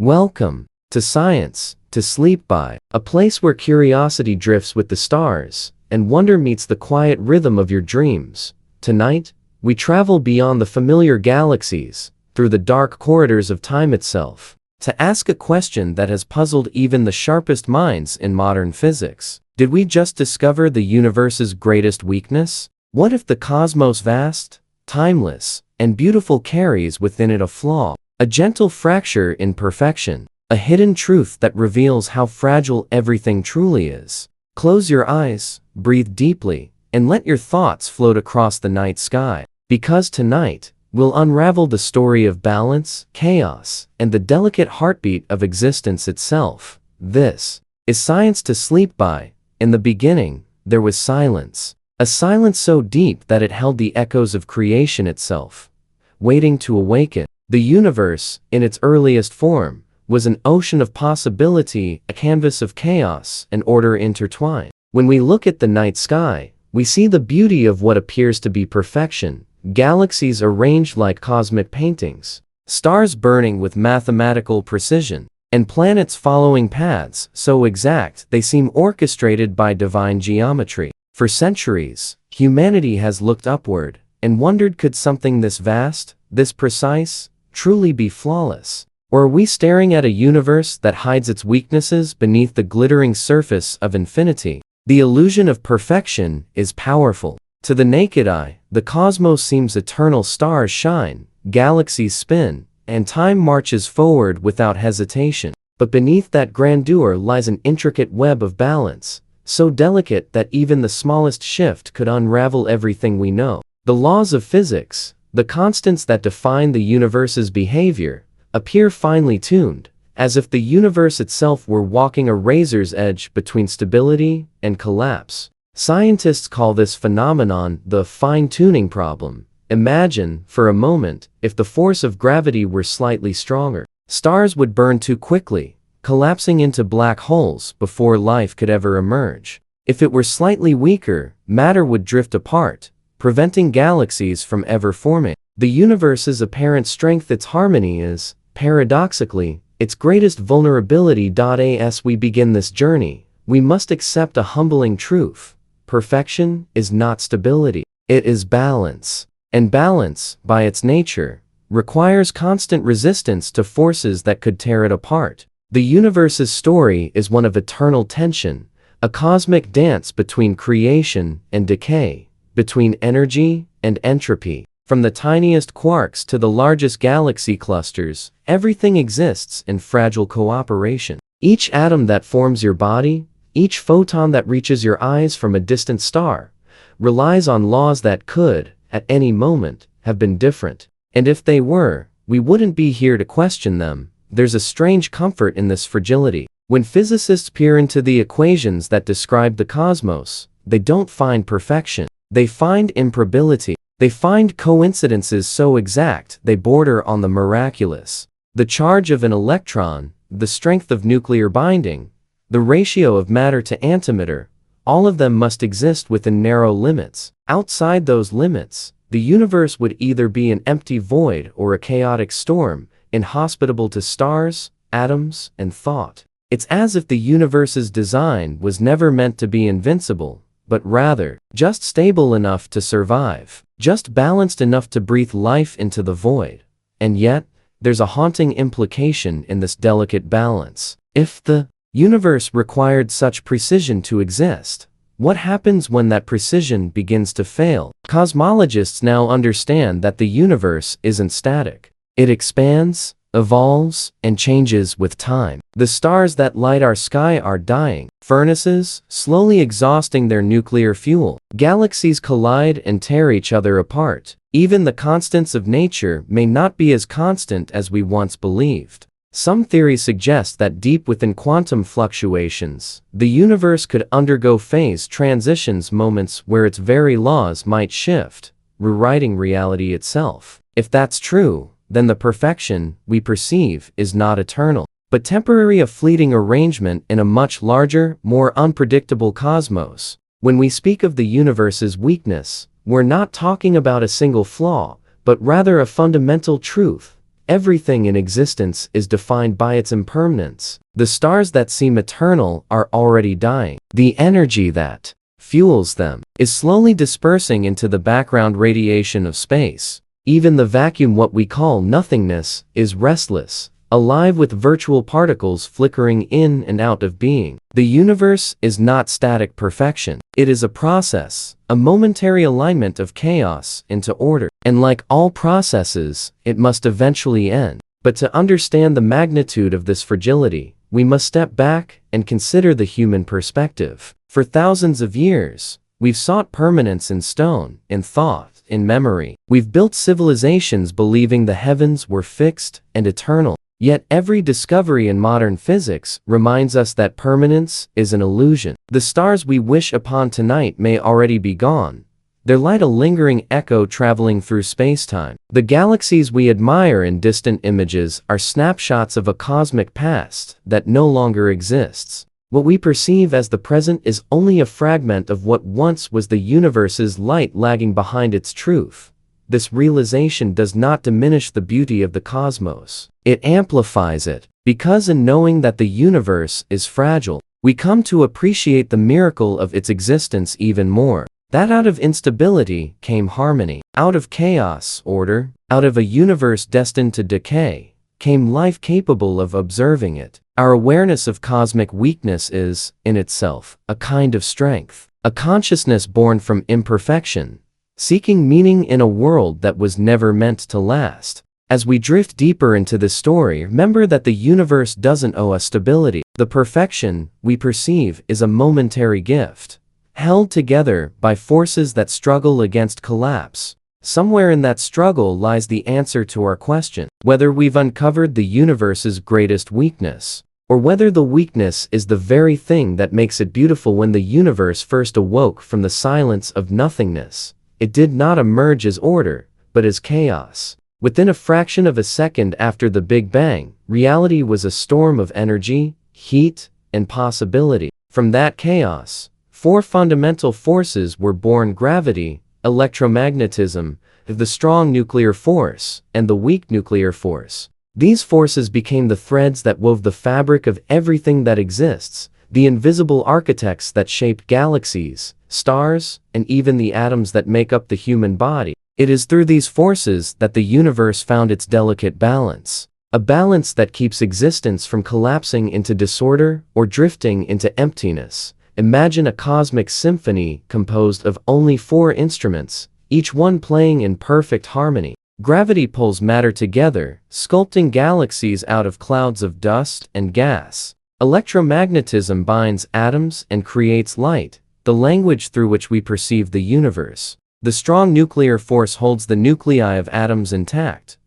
Welcome to Science to Sleep By, a place where curiosity drifts with the stars and wonder meets the quiet rhythm of your dreams. Tonight, we travel beyond the familiar galaxies, through the dark corridors of time itself, to ask a question that has puzzled even the sharpest minds in modern physics. Did we just discover the universe's greatest weakness? What if the cosmos vast, timeless, and beautiful carries within it a flaw, a gentle fracture in perfection, a hidden truth that reveals how fragile everything truly is? Close your eyes, breathe deeply, and let your thoughts float across the night sky, because tonight, we'll unravel the story of balance, chaos, and the delicate heartbeat of existence itself. This is Science to Sleep By. In the beginning, there was silence. A silence so deep that it held the echoes of creation itself, waiting to awaken. The universe, in its earliest form, was an ocean of possibility, a canvas of chaos and order intertwined. When we look at the night sky, we see the beauty of what appears to be perfection. Galaxies arranged like cosmic paintings, stars burning with mathematical precision, and planets following paths so exact they seem orchestrated by divine geometry. For centuries, humanity has looked upward and wondered, could something this vast, this precise, truly be flawless? Or are we staring at a universe that hides its weaknesses beneath the glittering surface of infinity? The illusion of perfection is powerful. To the naked eye, the cosmos seems eternal. Stars shine, galaxies spin, and time marches forward without hesitation. But beneath that grandeur lies an intricate web of balance, so delicate that even the smallest shift could unravel everything we know. The laws of physics, the constants that define the universe's behavior, appear finely tuned, as if the universe itself were walking a razor's edge between stability and collapse. Scientists call this phenomenon the fine-tuning problem. Imagine, for a moment, if the force of gravity were slightly stronger. Stars would burn too quickly, collapsing into black holes before life could ever emerge. If it were slightly weaker, matter would drift apart, preventing galaxies from ever forming. The universe's apparent strength, its harmony, is, paradoxically, its greatest vulnerability. As we begin this journey, we must accept a humbling truth. Perfection is not stability, it is balance. And balance, by its nature, requires constant resistance to forces that could tear it apart. The universe's story is one of eternal tension, a cosmic dance between creation and decay, between energy and entropy. From the tiniest quarks to the largest galaxy clusters, everything exists in fragile cooperation. Each atom that forms your body, each photon that reaches your eyes from a distant star, relies on laws that could, at any moment, have been different. And if they were, we wouldn't be here to question them. There's a strange comfort in this fragility. When physicists peer into the equations that describe the cosmos, they don't find perfection. They find improbability. They find coincidences so exact they border on the miraculous. The charge of an electron, the strength of nuclear binding, the ratio of matter to antimatter, all of them must exist within narrow limits. Outside those limits, the universe would either be an empty void or a chaotic storm, inhospitable to stars, atoms, and thought. It's as if the universe's design was never meant to be invincible, but rather, just stable enough to survive, just balanced enough to breathe life into the void. And yet, there's a haunting implication in this delicate balance. If the universe required such precision to exist, what happens when that precision begins to fail? Cosmologists now understand that the universe isn't static. It expands, evolves, and changes with time. The stars that light our sky are dying, furnaces, slowly exhausting their nuclear fuel. Galaxies collide and tear each other apart. Even the constants of nature may not be as constant as we once believed. Some theories suggest that deep within quantum fluctuations, the universe could undergo phase transitions, moments where its very laws might shift, rewriting reality itself. If that's true, then the perfection we perceive is not eternal, but temporary, a fleeting arrangement in a much larger, more unpredictable cosmos. When we speak of the universe's weakness, we're not talking about a single flaw, but rather a fundamental truth. everything in existence is defined by its impermanence. The stars that seem eternal are already dying. The energy that fuels them is slowly dispersing into the background radiation of space. Even the vacuum, what we call nothingness, is restless, alive with virtual particles flickering in and out of being. The universe is not static perfection. It is a process, a momentary alignment of chaos into order. And like all processes, it must eventually end. But to understand the magnitude of this fragility, we must step back and consider the human perspective. For thousands of years, we've sought permanence in stone, in thought, in memory. We've built civilizations believing the heavens were fixed and eternal. Yet every discovery in modern physics reminds us that permanence is an illusion. The stars we wish upon tonight may already be gone, their light a lingering echo traveling through spacetime. The galaxies we admire in distant images are snapshots of a cosmic past that no longer exists. What we perceive as the present is only a fragment of what once was the universe's light lagging behind its truth. This realization does not diminish the beauty of the cosmos. It amplifies it, because in knowing that the universe is fragile, we come to appreciate the miracle of its existence even more. That out of instability came harmony. Out of chaos, order. Out of a universe destined to decay, came life capable of observing it. Our awareness of cosmic weakness is, in itself, a kind of strength. A consciousness born from imperfection, seeking meaning in a world that was never meant to last. As we drift deeper into this story, remember that the universe doesn't owe us stability. The perfection we perceive is a momentary gift, held together by forces that struggle against collapse. Somewhere in that struggle lies the answer to our question, whether we've uncovered the universe's greatest weakness, or whether the weakness is the very thing that makes it beautiful. When the universe first awoke from the silence of nothingness, it did not emerge as order, but as chaos. Within a fraction of a second after the Big Bang, reality was a storm of energy, heat, and possibility. From that chaos, four fundamental forces were born: gravity, electromagnetism, the strong nuclear force, and the weak nuclear force. These forces became the threads that wove the fabric of everything that exists, the invisible architects that shaped galaxies, stars, and even the atoms that make up the human body. It is through these forces that the universe found its delicate balance, a balance that keeps existence from collapsing into disorder or drifting into emptiness. Imagine a cosmic symphony composed of only four instruments, each one playing in perfect harmony. Gravity pulls matter together, sculpting galaxies out of clouds of dust and gas. Electromagnetism binds atoms and creates light, the language through which we perceive the universe. The strong nuclear force holds the nuclei of atoms intact,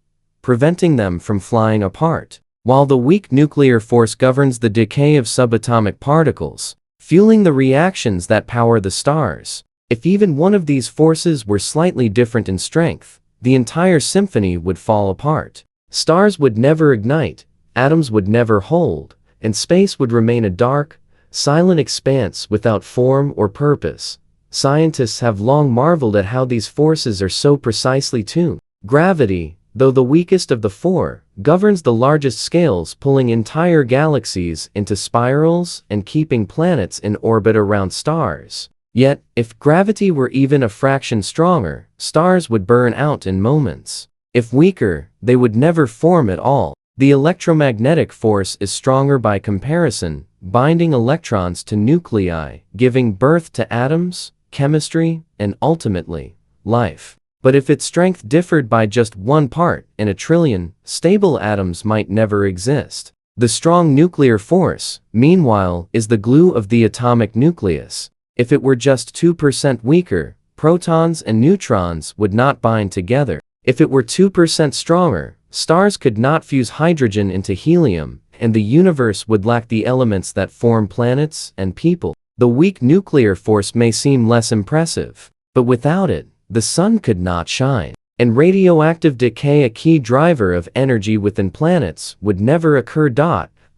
preventing them from flying apart, while the weak nuclear force governs the decay of subatomic particles, fueling the reactions that power the stars. If even one of these forces were slightly different in strength, the entire symphony would fall apart. Stars would never ignite, atoms would never hold, and space would remain a dark, silent expanse without form or purpose. Scientists have long marveled at how these forces are so precisely tuned. Gravity, though the weakest of the four, governs the largest scales, pulling entire galaxies into spirals and keeping planets in orbit around stars. Yet, if gravity were even a fraction stronger, stars would burn out in moments. If weaker, they would never form at all. The electromagnetic force is stronger by comparison, binding electrons to nuclei, giving birth to atoms, chemistry, and ultimately, life. But if its strength differed by just 1 part in a trillion, stable atoms might never exist. The strong nuclear force, meanwhile, is the glue of the atomic nucleus. If it were just 2% weaker, protons and neutrons would not bind together. If it were 2% stronger, stars could not fuse hydrogen into helium, and the universe would lack the elements that form planets and people. The weak nuclear force may seem less impressive, but without it, the sun could not shine. And radioactive decay, a key driver of energy within planets, would never occur.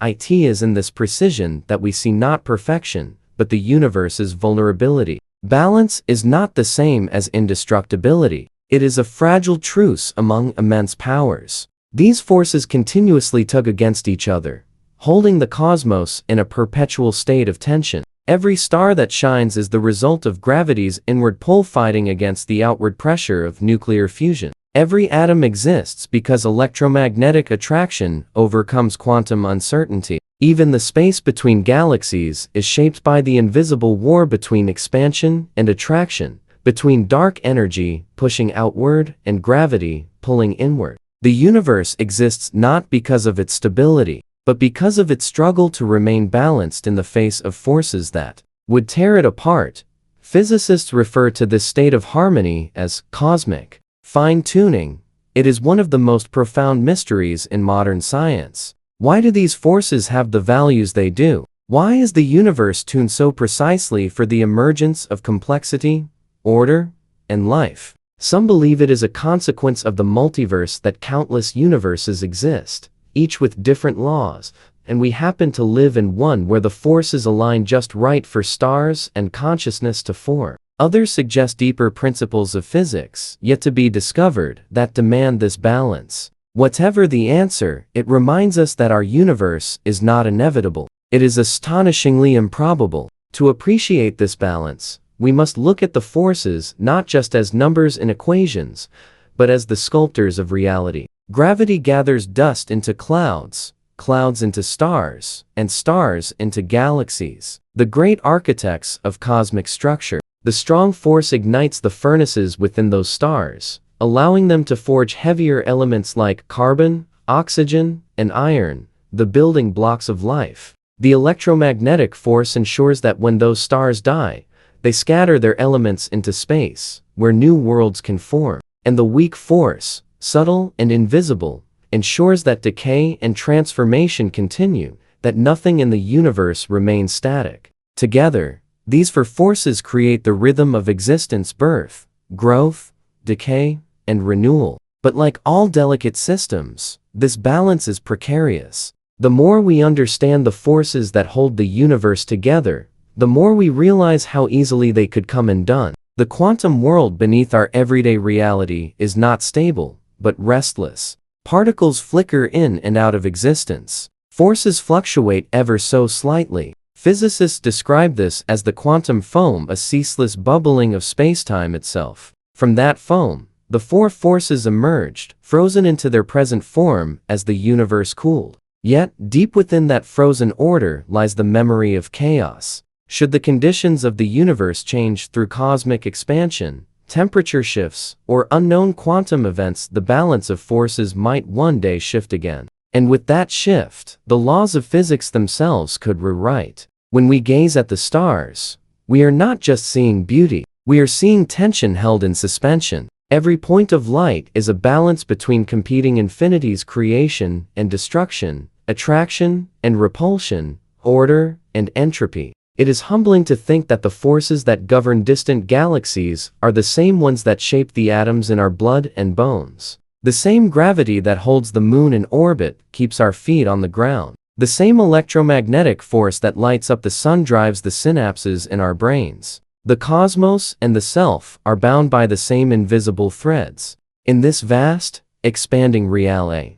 It is in this precision that we see not perfection, but the universe's vulnerability. Balance is not the same as indestructibility. It is a fragile truce among immense powers. These forces continuously tug against each other, holding the cosmos in a perpetual state of tension. Every star that shines is the result of gravity's inward pull fighting against the outward pressure of nuclear fusion. Every atom exists because electromagnetic attraction overcomes quantum uncertainty. Even the space between galaxies is shaped by the invisible war between expansion and attraction, between dark energy pushing outward and gravity pulling inward. The universe exists not because of its stability, but because of its struggle to remain balanced in the face of forces that would tear it apart. Physicists refer to this state of harmony as cosmic fine-tuning. It is one of the most profound mysteries in modern science. Why do these forces have the values they do? Why is the universe tuned so precisely for the emergence of complexity, order, and life? Some believe it is a consequence of the multiverse that countless universes exist, each with different laws, and we happen to live in one where the forces align just right for stars and consciousness to form. Others suggest deeper principles of physics, yet to be discovered, that demand this balance. Whatever the answer, it reminds us that our universe is not inevitable. It is astonishingly improbable. To appreciate this balance, we must look at the forces not just as numbers in equations, but as the sculptors of reality. Gravity gathers dust into clouds, clouds into stars, and stars into galaxies. The great architects of cosmic structure. The strong force ignites the furnaces within those stars, allowing them to forge heavier elements like carbon, oxygen, and iron, the building blocks of life. The electromagnetic force ensures that when those stars die, they scatter their elements into space, where new worlds can form. And the weak force, subtle and invisible, ensures that decay and transformation continue, that nothing in the universe remains static. Together, these four forces create the rhythm of existence: birth, growth, decay, and renewal. But like all delicate systems, this balance is precarious. The more we understand the forces that hold the universe together, the more we realize how easily they could come undone. The quantum world beneath our everyday reality is not stable, but restless. Particles flicker in and out of existence. Forces fluctuate ever so slightly. Physicists describe this as the quantum foam, a ceaseless bubbling of spacetime itself. From that foam, the four forces emerged, frozen into their present form as the universe cooled. Yet, deep within that frozen order lies the memory of chaos. Should the conditions of the universe change through cosmic expansion, temperature shifts, or unknown quantum events, the balance of forces might one day shift again. And with that shift, the laws of physics themselves could rewrite. When we gaze at the stars, we are not just seeing beauty, we are seeing tension held in suspension. Every point of light is a balance between competing infinities: creation and destruction, attraction and repulsion, order and entropy. It is humbling to think that the forces that govern distant galaxies are the same ones that shape the atoms in our blood and bones. The same gravity that holds the moon in orbit keeps our feet on the ground. The same electromagnetic force that lights up the sun drives the synapses in our brains. The cosmos and the self are bound by the same invisible threads. In this vast, expanding reality,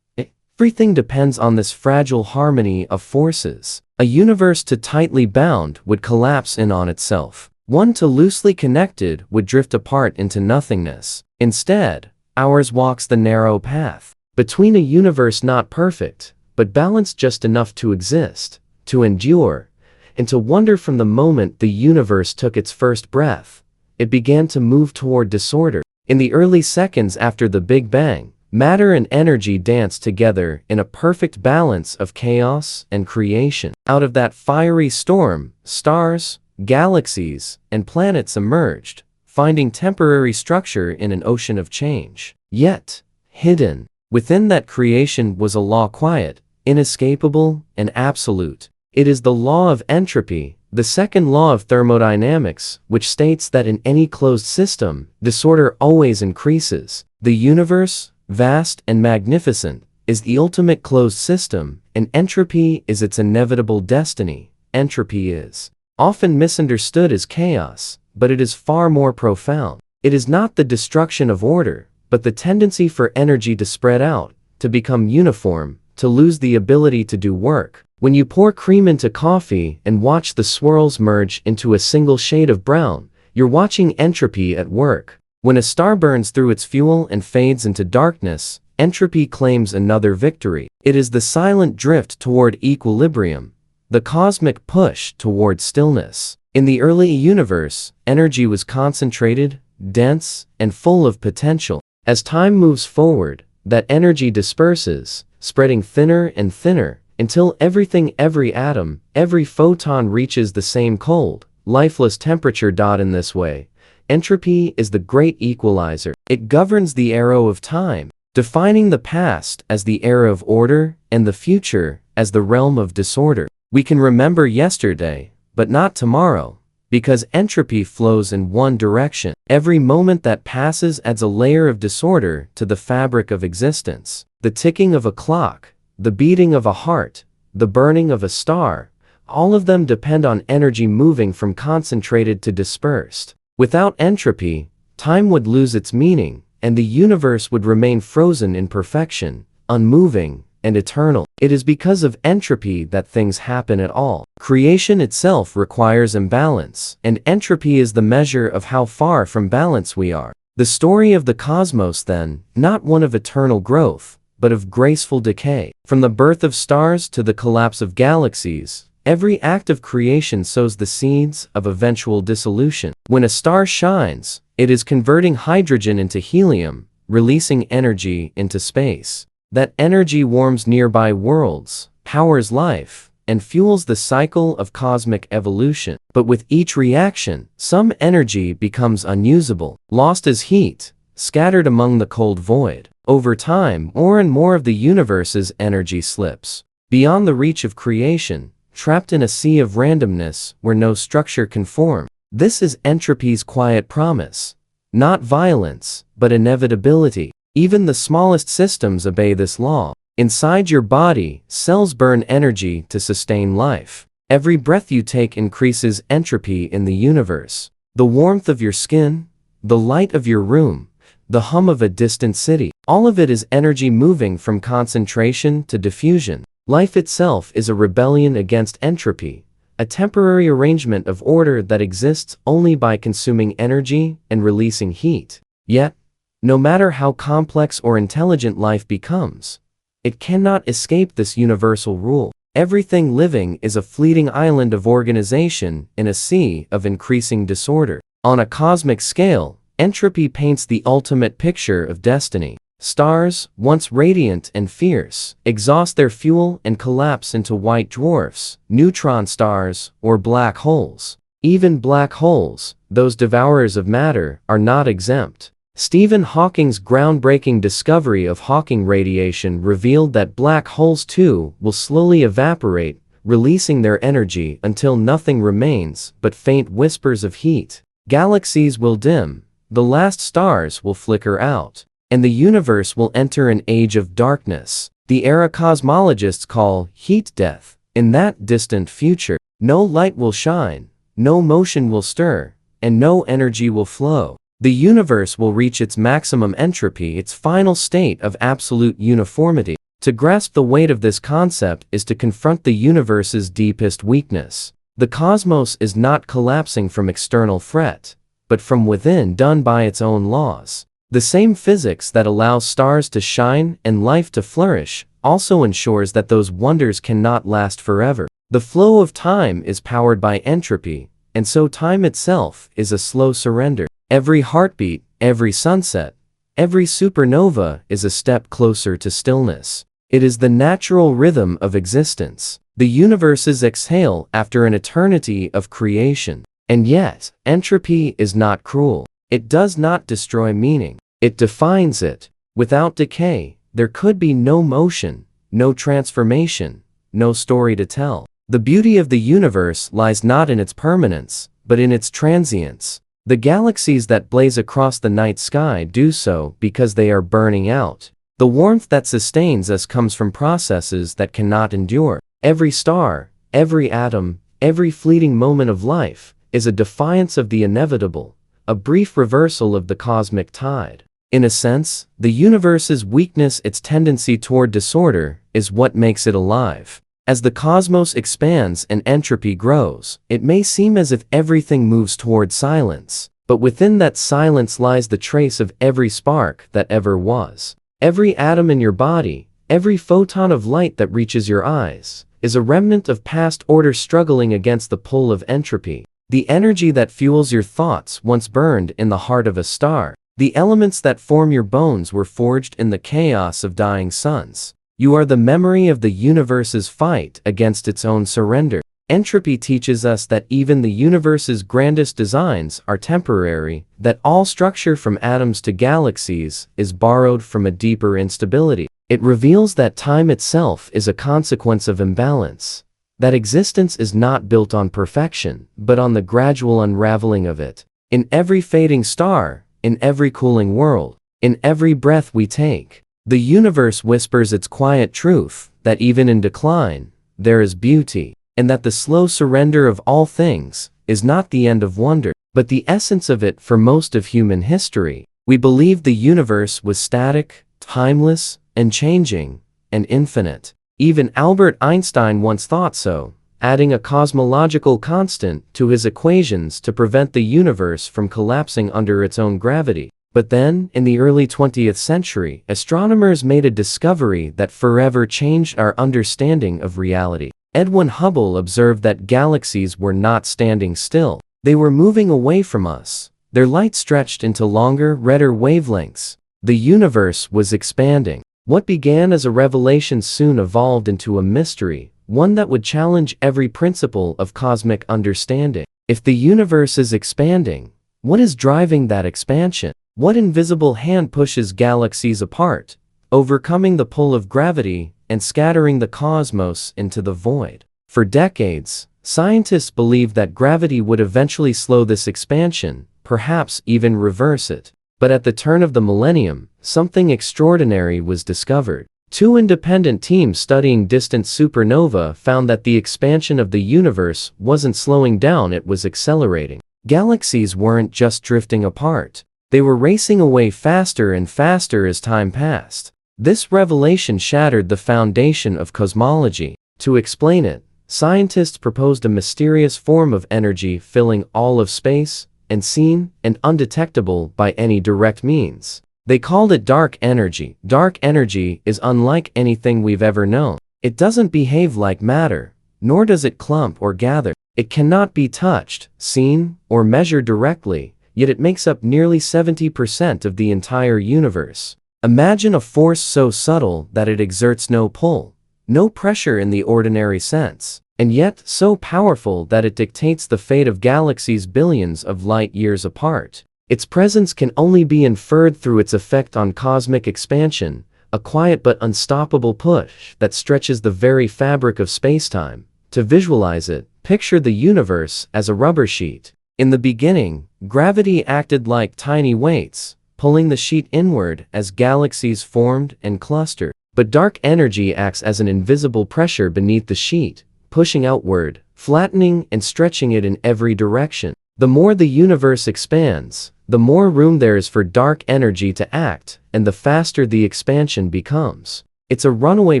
everything depends on this fragile harmony of forces. A universe too tightly bound would collapse in on itself. One too loosely connected would drift apart into nothingness. Instead, ours walks the narrow path between a universe not perfect, but balanced just enough to exist, to endure, and to wonder. From the moment the universe took its first breath, it began to move toward disorder. In the early seconds after the Big Bang, matter and energy danced together in a perfect balance of chaos and creation. Out of that fiery storm, stars, galaxies, and planets emerged, finding temporary structure in an ocean of change. Yet, hidden within that creation was a law quiet, inescapable, and absolute. It is the law of entropy, the second law of thermodynamics, which states that in any closed system, disorder always increases. The universe, vast and magnificent, is the ultimate closed system, and entropy is its inevitable destiny. Entropy is often misunderstood as chaos, but it is far more profound. It is not the destruction of order, but the tendency for energy to spread out, to become uniform, to lose the ability to do work. When you pour cream into coffee and watch the swirls merge into a single shade of brown, you're watching entropy at work. When a star burns through its fuel and fades into darkness, entropy claims another victory. It is the silent drift toward equilibrium, the cosmic push toward stillness. In the early universe, energy was concentrated, dense, and full of potential. As time moves forward, that energy disperses, spreading thinner and thinner, until every atom, every photon reaches the same cold, lifeless temperature. In this way, entropy is the great equalizer. It governs the arrow of time, defining the past as the era of order and the future as the realm of disorder. We can remember yesterday, but not tomorrow, because entropy flows in one direction. Every moment that passes adds a layer of disorder to the fabric of existence. The ticking of a clock, the beating of a heart, the burning of a star, all of them depend on energy moving from concentrated to dispersed. Without entropy, time would lose its meaning, and the universe would remain frozen in perfection, unmoving, and eternal. It is because of entropy that things happen at all. Creation itself requires imbalance, and entropy is the measure of how far from balance we are. The story of the cosmos, then, not one of eternal growth, but of graceful decay. From the birth of stars to the collapse of galaxies, every act of creation sows the seeds of eventual dissolution. When a star shines, it is converting hydrogen into helium, releasing energy into space. That energy warms nearby worlds, powers life, and fuels the cycle of cosmic evolution. But with each reaction, some energy becomes unusable, lost as heat, scattered among the cold void. Over time, more and more of the universe's energy slips beyond the reach of creation, trapped in a sea of randomness where no structure can form. This is entropy's quiet promise. Not violence, but inevitability. Even the smallest systems obey this law. Inside your body, cells burn energy to sustain life. Every breath you take increases entropy in the universe. The warmth of your skin, the light of your room, the hum of a distant city, all of it is energy moving from concentration to diffusion. Life itself is a rebellion against entropy, a temporary arrangement of order that exists only by consuming energy and releasing heat. Yet, no matter how complex or intelligent life becomes, it cannot escape this universal rule. Everything living is a fleeting island of organization in a sea of increasing disorder. On a cosmic scale, entropy paints the ultimate picture of destiny. Stars, once radiant and fierce, exhaust their fuel and collapse into white dwarfs, neutron stars, or black holes. Even black holes, those devourers of matter, are not exempt. Stephen Hawking's groundbreaking discovery of Hawking radiation revealed that black holes too will slowly evaporate, releasing their energy until nothing remains but faint whispers of heat. Galaxies will dim, the last stars will flicker out, and the universe will enter an age of darkness, the era cosmologists call heat death. In that distant future, no light will shine, no motion will stir, and no energy will flow. The universe will reach its maximum entropy, its final state of absolute uniformity. To grasp the weight of this concept is to confront the universe's deepest weakness. The cosmos is not collapsing from external threat, but from within, done by its own laws. The same physics that allows stars to shine and life to flourish also ensures that those wonders cannot last forever. The flow of time is powered by entropy, and so time itself is a slow surrender. Every heartbeat, every sunset, every supernova is a step closer to stillness. It is the natural rhythm of existence. The universe's exhale after an eternity of creation. And yet, entropy is not cruel. It does not destroy meaning. It defines it. Without decay, there could be no motion, no transformation, no story to tell. The beauty of the universe lies not in its permanence, but in its transience. The galaxies that blaze across the night sky do so because they are burning out. The warmth that sustains us comes from processes that cannot endure. Every star, every atom, every fleeting moment of life is a defiance of the inevitable, a brief reversal of the cosmic tide. In a sense, the universe's weakness, its tendency toward disorder, is what makes it alive. As the cosmos expands and entropy grows, it may seem as if everything moves toward silence, but within that silence lies the trace of every spark that ever was. Every atom in your body, every photon of light that reaches your eyes, is a remnant of past order struggling against the pull of entropy. The energy that fuels your thoughts once burned in the heart of a star. The elements that form your bones were forged in the chaos of dying suns. You are the memory of the universe's fight against its own surrender. Entropy teaches us that even the universe's grandest designs are temporary, that all structure from atoms to galaxies is borrowed from a deeper instability. It reveals that time itself is a consequence of imbalance, that existence is not built on perfection, but on the gradual unraveling of it. In every fading star, in every cooling world, in every breath we take, the universe whispers its quiet truth, that even in decline, there is beauty, and that the slow surrender of all things is not the end of wonder, but the essence of it. For most of human history, we believed the universe was static, timeless, and changing, and infinite. Even Albert Einstein once thought so, adding a cosmological constant to his equations to prevent the universe from collapsing under its own gravity. But then, in the early 20th century, astronomers made a discovery that forever changed our understanding of reality. Edwin Hubble observed that galaxies were not standing still. They were moving away from us. Their light stretched into longer, redder wavelengths. The universe was expanding. What began as a revelation soon evolved into a mystery, one that would challenge every principle of cosmic understanding. If the universe is expanding, what is driving that expansion? What invisible hand pushes galaxies apart, overcoming the pull of gravity and scattering the cosmos into the void? For decades, scientists believed that gravity would eventually slow this expansion, perhaps even reverse it. But at the turn of the millennium, something extraordinary was discovered. Two independent teams studying distant supernova found that the expansion of the universe wasn't slowing down, it was accelerating. Galaxies weren't just drifting apart. They were racing away faster and faster as time passed. This revelation shattered the foundation of cosmology. To explain it, scientists proposed a mysterious form of energy filling all of space, unseen and undetectable by any direct means. They called it dark energy. Dark energy is unlike anything we've ever known. It doesn't behave like matter, nor does it clump or gather. It cannot be touched, seen, or measured directly, yet it makes up nearly 70% of the entire universe. Imagine a force so subtle that it exerts no pull, no pressure in the ordinary sense, and yet so powerful that it dictates the fate of galaxies billions of light years apart. Its presence can only be inferred through its effect on cosmic expansion, a quiet but unstoppable push that stretches the very fabric of spacetime. To visualize it, picture the universe as a rubber sheet. In the beginning, gravity acted like tiny weights, pulling the sheet inward as galaxies formed and clustered. But dark energy acts as an invisible pressure beneath the sheet, pushing outward, flattening and stretching it in every direction. The more the universe expands, the more room there is for dark energy to act, and the faster the expansion becomes. It's a runaway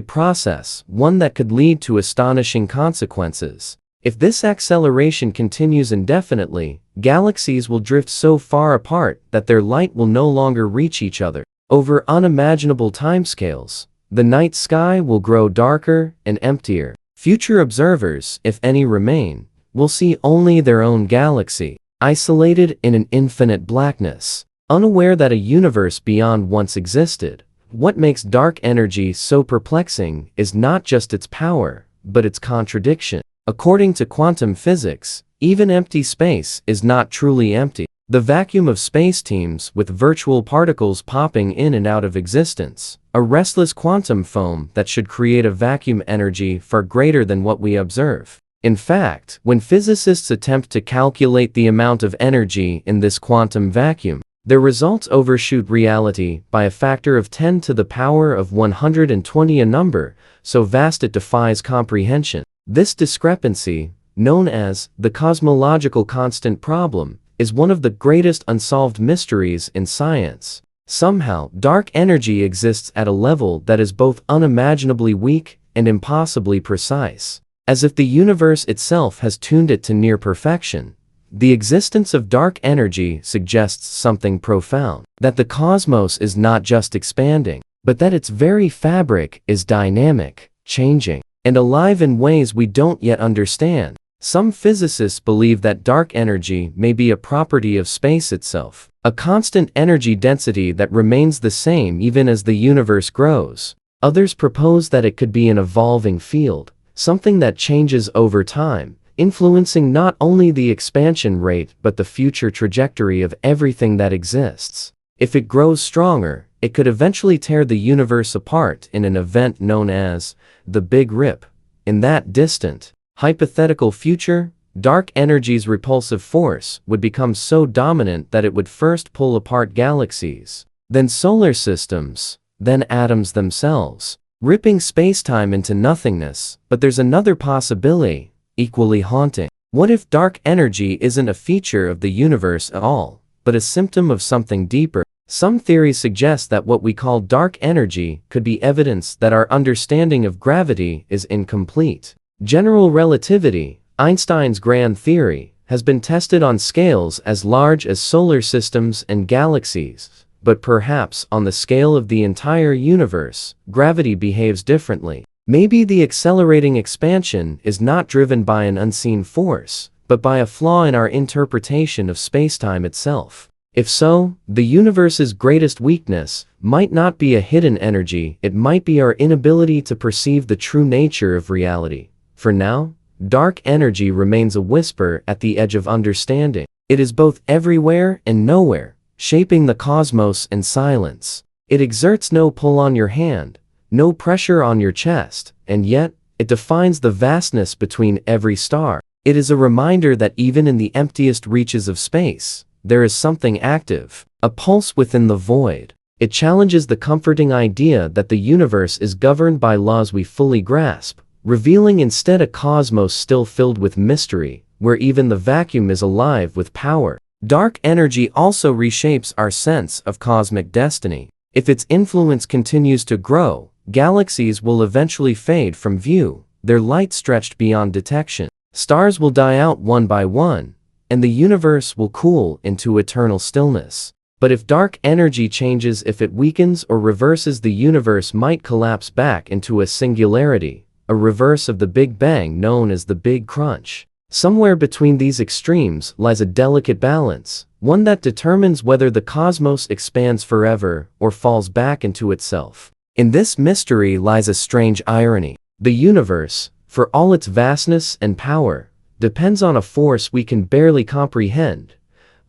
process, one that could lead to astonishing consequences. If this acceleration continues indefinitely, galaxies will drift so far apart that their light will no longer reach each other. Over unimaginable timescales, the night sky will grow darker and emptier. Future observers, if any remain, will see only their own galaxy, isolated in an infinite blackness, unaware that a universe beyond once existed. What makes dark energy so perplexing is not just its power, but its contradiction. According to quantum physics, even empty space is not truly empty. The vacuum of space teems with virtual particles popping in and out of existence, a restless quantum foam that should create a vacuum energy far greater than what we observe. In fact, when physicists attempt to calculate the amount of energy in this quantum vacuum, their results overshoot reality by a factor of 10 to the power of 120, a number so vast it defies comprehension. This discrepancy, known as the cosmological constant problem, is one of the greatest unsolved mysteries in science. Somehow, dark energy exists at a level that is both unimaginably weak and impossibly precise. As if the universe itself has tuned it to near perfection. The existence of dark energy suggests something profound. That the cosmos is not just expanding, but that its very fabric is dynamic, changing, and alive in ways we don't yet understand. Some physicists believe that dark energy may be a property of space itself, a constant energy density that remains the same even as the universe grows. Others propose that it could be an evolving field, something that changes over time, influencing not only the expansion rate but the future trajectory of everything that exists. If it grows stronger, it could eventually tear the universe apart in an event known as the Big Rip. In that distant, hypothetical future, dark energy's repulsive force would become so dominant that it would first pull apart galaxies, then solar systems, then atoms themselves, ripping spacetime into nothingness. But there's another possibility, equally haunting. What if dark energy isn't a feature of the universe at all, but a symptom of something deeper? Some theories suggest that what we call dark energy could be evidence that our understanding of gravity is incomplete. General relativity, Einstein's grand theory, has been tested on scales as large as solar systems and galaxies, but perhaps on the scale of the entire universe, gravity behaves differently. Maybe the accelerating expansion is not driven by an unseen force, but by a flaw in our interpretation of spacetime itself. If so, the universe's greatest weakness might not be a hidden energy, it might be our inability to perceive the true nature of reality. For now, dark energy remains a whisper at the edge of understanding. It is both everywhere and nowhere, shaping the cosmos in silence. It exerts no pull on your hand, no pressure on your chest, and yet, it defines the vastness between every star. It is a reminder that even in the emptiest reaches of space, there is something active, a pulse within the void. It challenges the comforting idea that the universe is governed by laws we fully grasp, revealing instead a cosmos still filled with mystery, where even the vacuum is alive with power. Dark energy also reshapes our sense of cosmic destiny. If its influence continues to grow, galaxies will eventually fade from view, their light stretched beyond detection. Stars will die out one by one, and the universe will cool into eternal stillness. But if dark energy changes, if it weakens or reverses, the universe might collapse back into a singularity, a reverse of the Big Bang known as the Big Crunch. Somewhere between these extremes lies a delicate balance, one that determines whether the cosmos expands forever or falls back into itself. In this mystery lies a strange irony. The universe, for all its vastness and power, depends on a force we can barely comprehend,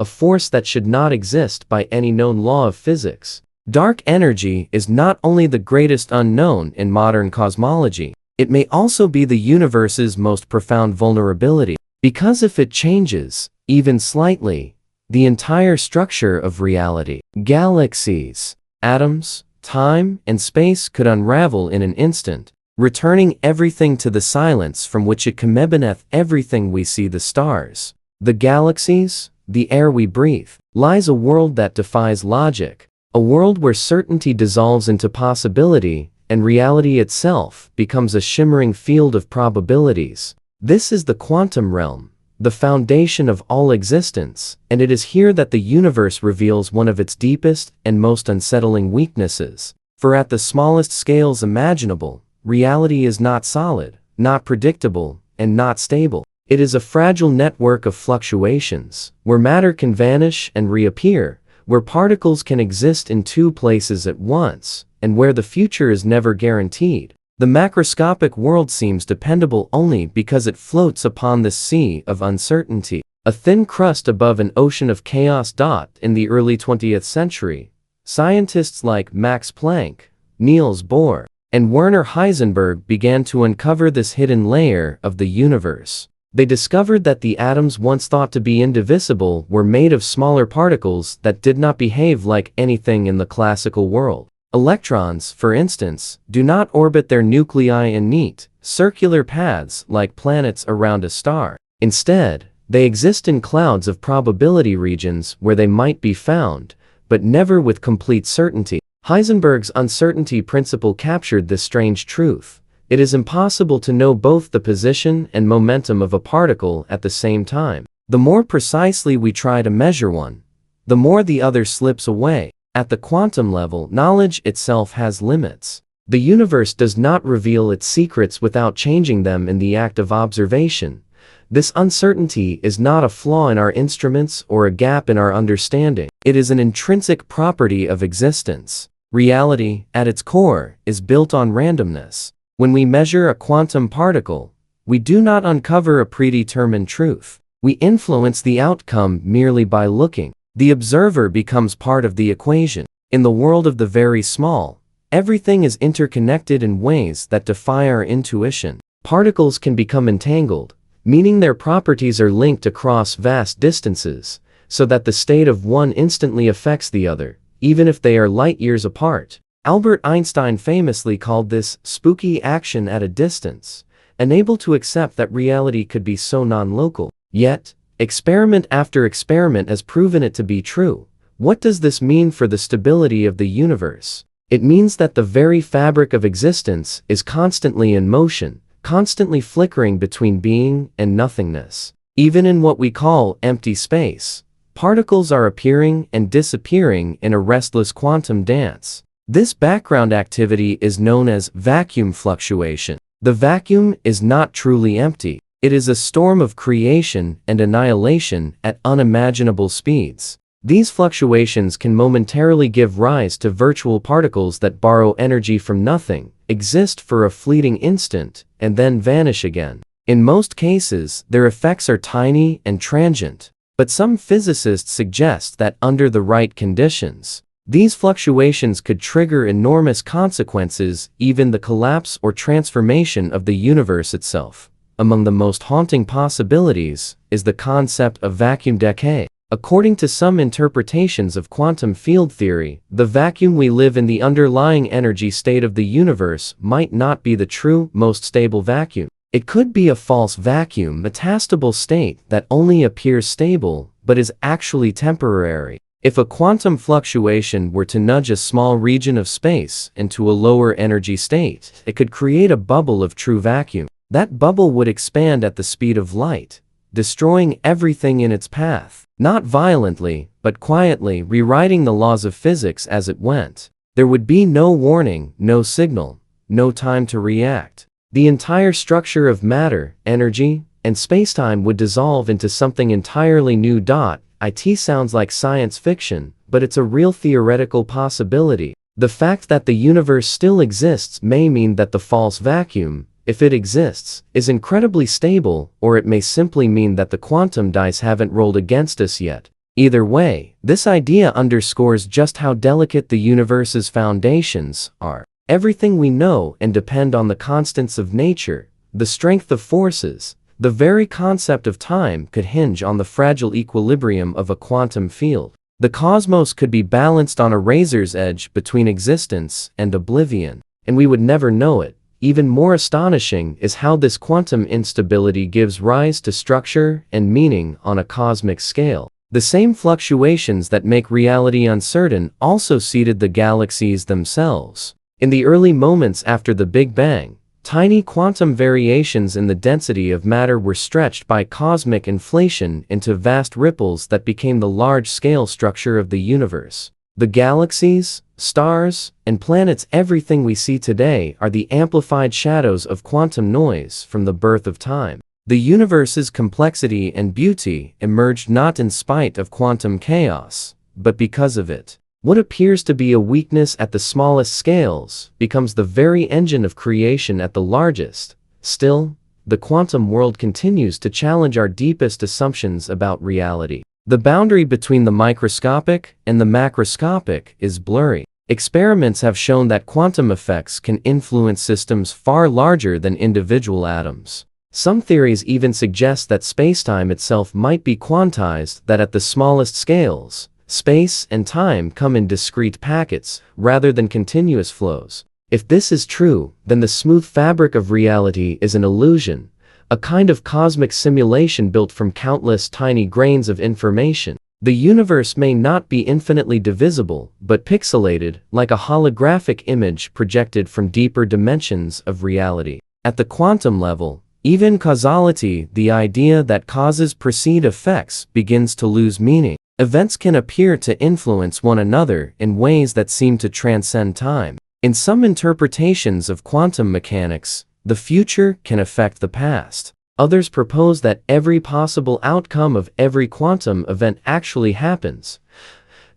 a force that should not exist by any known law of physics. Dark energy is not only the greatest unknown in modern cosmology, it may also be the universe's most profound vulnerability, because if it changes, even slightly, the entire structure of reality, galaxies, atoms, time, and space could unravel in an instant, returning everything to the silence from which it came. Beneath everything we see, the stars, the galaxies, the air we breathe, lies a world that defies logic, a world where certainty dissolves into possibility, and reality itself becomes a shimmering field of probabilities. This is the quantum realm, the foundation of all existence, and it is here that the universe reveals one of its deepest and most unsettling weaknesses. For at the smallest scales imaginable, reality is not solid, not predictable, and not stable. It is a fragile network of fluctuations, where matter can vanish and reappear, where particles can exist in two places at once, and where the future is never guaranteed. The macroscopic world seems dependable only because it floats upon this sea of uncertainty, a thin crust above an ocean of chaos. In the early 20th century, scientists like Max Planck, Niels Bohr, and Werner Heisenberg began to uncover this hidden layer of the universe. They discovered that the atoms once thought to be indivisible were made of smaller particles that did not behave like anything in the classical world. Electrons, for instance, do not orbit their nuclei in neat, circular paths like planets around a star. Instead, they exist in clouds of probability regions where they might be found, but never with complete certainty. Heisenberg's uncertainty principle captured this strange truth. It is impossible to know both the position and momentum of a particle at the same time. The more precisely we try to measure one, the more the other slips away. At the quantum level, knowledge itself has limits. The universe does not reveal its secrets without changing them in the act of observation. This uncertainty is not a flaw in our instruments or a gap in our understanding. It is an intrinsic property of existence. Reality, at its core, is built on randomness. When we measure a quantum particle, we do not uncover a predetermined truth. We influence the outcome merely by looking. The observer becomes part of the equation. In the world of the very small, everything is interconnected in ways that defy our intuition. Particles can become entangled, meaning their properties are linked across vast distances, so that the state of one instantly affects the other, even if they are light years apart. Albert Einstein famously called this spooky action at a distance, unable to accept that reality could be so non-local. Yet, experiment after experiment has proven it to be true. What does this mean for the stability of the universe? It means that the very fabric of existence is constantly in motion, constantly flickering between being and nothingness. Even in what we call empty space, particles are appearing and disappearing in a restless quantum dance. This background activity is known as vacuum fluctuation. The vacuum is not truly empty. It is a storm of creation and annihilation at unimaginable speeds. These fluctuations can momentarily give rise to virtual particles that borrow energy from nothing, exist for a fleeting instant, and then vanish again. In most cases, their effects are tiny and transient, but some physicists suggest that under the right conditions, these fluctuations could trigger enormous consequences, even the collapse or transformation of the universe itself. Among the most haunting possibilities is the concept of vacuum decay. According to some interpretations of quantum field theory, the vacuum we live in, the underlying energy state of the universe, might not be the true, most stable vacuum. It could be a false vacuum, a metastable state that only appears stable, but is actually temporary. If a quantum fluctuation were to nudge a small region of space into a lower energy state, it could create a bubble of true vacuum. That bubble would expand at the speed of light, destroying everything in its path, not violently, but quietly, rewriting the laws of physics as it went. There would be no warning, no signal, no time to react. The entire structure of matter, energy, and spacetime would dissolve into something entirely new. It sounds like science fiction, but it's a real theoretical possibility. The fact that the universe still exists may mean that the false vacuum, if it exists, is incredibly stable, or it may simply mean that the quantum dice haven't rolled against us yet. Either way, this idea underscores just how delicate the universe's foundations are. Everything we know and depend on the constants of nature, the strength of forces, the very concept of time could hinge on the fragile equilibrium of a quantum field. The cosmos could be balanced on a razor's edge between existence and oblivion, and we would never know it. Even more astonishing is how this quantum instability gives rise to structure and meaning on a cosmic scale. The same fluctuations that make reality uncertain also seeded the galaxies themselves. In the early moments after the Big Bang, tiny quantum variations in the density of matter were stretched by cosmic inflation into vast ripples that became the large-scale structure of the universe. The galaxies, stars, and planets, everything we see today, are the amplified shadows of quantum noise from the birth of time. The universe's complexity and beauty emerged not in spite of quantum chaos, but because of it. What appears to be a weakness at the smallest scales becomes the very engine of creation at the largest. Still, the quantum world continues to challenge our deepest assumptions about reality. The boundary between the microscopic and the macroscopic is blurry. Experiments have shown that quantum effects can influence systems far larger than individual atoms. Some theories even suggest that spacetime itself might be quantized, that at the smallest scales, space and time come in discrete packets, rather than continuous flows. If this is true, then the smooth fabric of reality is an illusion, a kind of cosmic simulation built from countless tiny grains of information. The universe may not be infinitely divisible, but pixelated, like a holographic image projected from deeper dimensions of reality. At the quantum level, even causality, the idea that causes precede effects, begins to lose meaning. Events can appear to influence one another in ways that seem to transcend time. In some interpretations of quantum mechanics, the future can affect the past. Others propose that every possible outcome of every quantum event actually happens,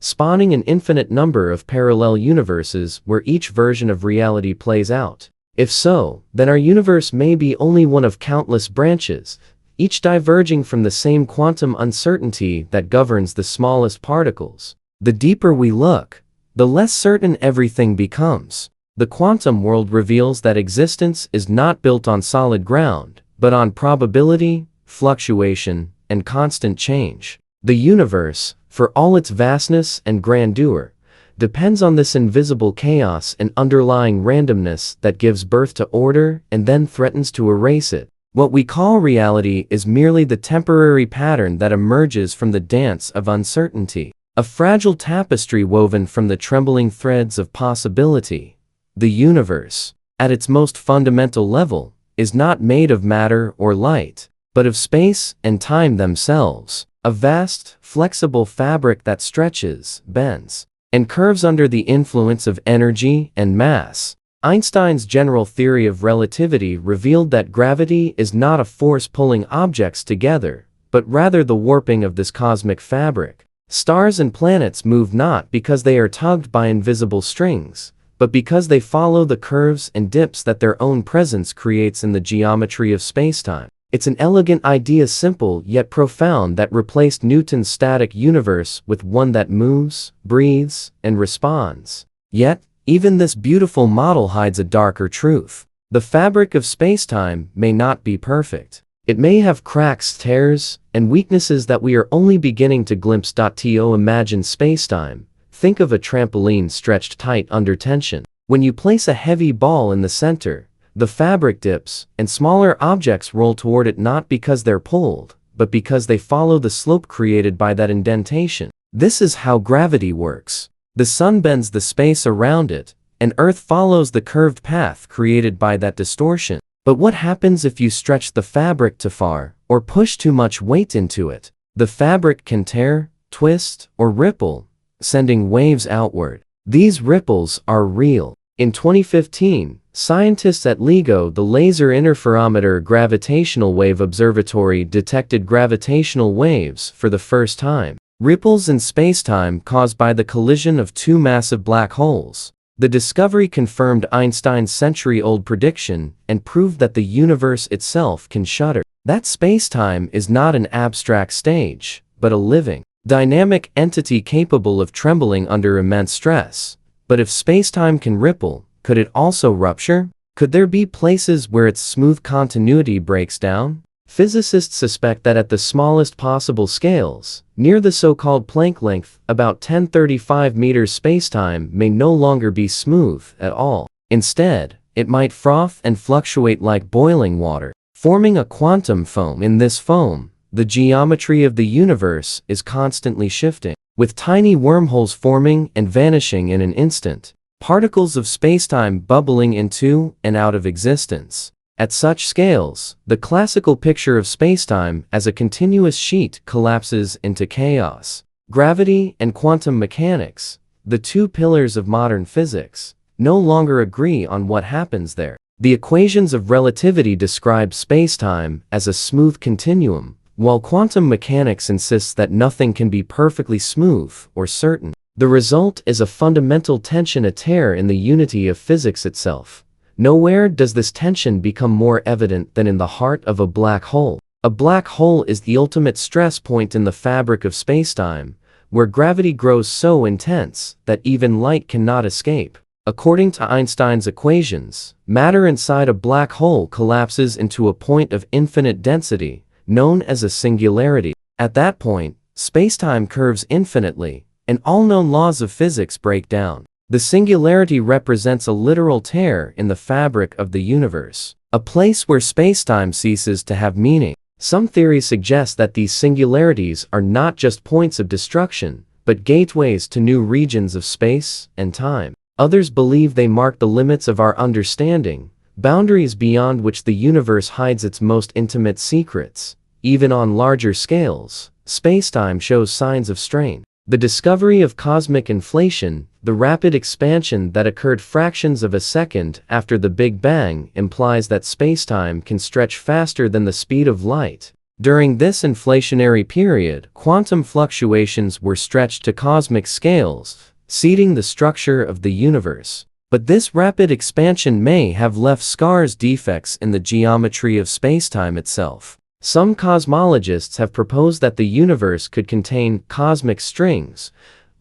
spawning an infinite number of parallel universes where each version of reality plays out. If so, then our universe may be only one of countless branches, each diverging from the same quantum uncertainty that governs the smallest particles. The deeper we look, the less certain everything becomes. The quantum world reveals that existence is not built on solid ground, but on probability, fluctuation, and constant change. The universe, for all its vastness and grandeur, depends on this invisible chaos and underlying randomness that gives birth to order and then threatens to erase it. What we call reality is merely the temporary pattern that emerges from the dance of uncertainty, a fragile tapestry woven from the trembling threads of possibility. The universe, at its most fundamental level, is not made of matter or light, but of space and time themselves, a vast, flexible fabric that stretches, bends, and curves under the influence of energy and mass. Einstein's general theory of relativity revealed that gravity is not a force pulling objects together, but rather the warping of this cosmic fabric. Stars and planets move not because they are tugged by invisible strings, but because they follow the curves and dips that their own presence creates in the geometry of spacetime. It's an elegant idea, simple yet profound, that replaced Newton's static universe with one that moves, breathes, and responds. Yet, even this beautiful model hides a darker truth. The fabric of spacetime may not be perfect. It may have cracks, tears, and weaknesses that we are only beginning to glimpse. To imagine spacetime, think of a trampoline stretched tight under tension. When you place a heavy ball in the center, the fabric dips, and smaller objects roll toward it, not because they're pulled, but because they follow the slope created by that indentation. This is how gravity works. The sun bends the space around it, and Earth follows the curved path created by that distortion. But what happens if you stretch the fabric too far, or push too much weight into it? The fabric can tear, twist, or ripple, sending waves outward. These ripples are real. In 2015, scientists at LIGO, the Laser Interferometer Gravitational Wave Observatory, detected gravitational waves for the first time. Ripples in spacetime caused by the collision of two massive black holes. The discovery confirmed Einstein's century-old prediction and proved that the universe itself can shudder. That spacetime is not an abstract stage, but a living, dynamic entity capable of trembling under immense stress. But if spacetime can ripple, could it also rupture? Could there be places where its smooth continuity breaks down? Physicists suspect that at the smallest possible scales, near the so-called Planck length, about 1035 meters, spacetime may no longer be smooth at all. Instead, it might froth and fluctuate like boiling water, forming a quantum foam. In this foam, the geometry of the universe is constantly shifting, with tiny wormholes forming and vanishing in an instant, particles of spacetime bubbling into and out of existence. At such scales, the classical picture of spacetime as a continuous sheet collapses into chaos. Gravity and quantum mechanics, the two pillars of modern physics, no longer agree on what happens there. The equations of relativity describe spacetime as a smooth continuum, while quantum mechanics insists that nothing can be perfectly smooth or certain. The result is a fundamental tension, a tear in the unity of physics itself. Nowhere does this tension become more evident than in the heart of a black hole. A black hole is the ultimate stress point in the fabric of spacetime, where gravity grows so intense that even light cannot escape. According to Einstein's equations, matter inside a black hole collapses into a point of infinite density, known as a singularity. At that point, spacetime curves infinitely, and all known laws of physics break down. The singularity represents a literal tear in the fabric of the universe, a place where spacetime ceases to have meaning. Some theories suggest that these singularities are not just points of destruction, but gateways to new regions of space and time. Others believe they mark the limits of our understanding, boundaries beyond which the universe hides its most intimate secrets. Even on larger scales, spacetime shows signs of strain. The discovery of cosmic inflation, the rapid expansion that occurred fractions of a second after the Big Bang, implies that spacetime can stretch faster than the speed of light. During this inflationary period, quantum fluctuations were stretched to cosmic scales, seeding the structure of the universe. But this rapid expansion may have left scars, defects in the geometry of spacetime itself. Some cosmologists have proposed that the universe could contain cosmic strings,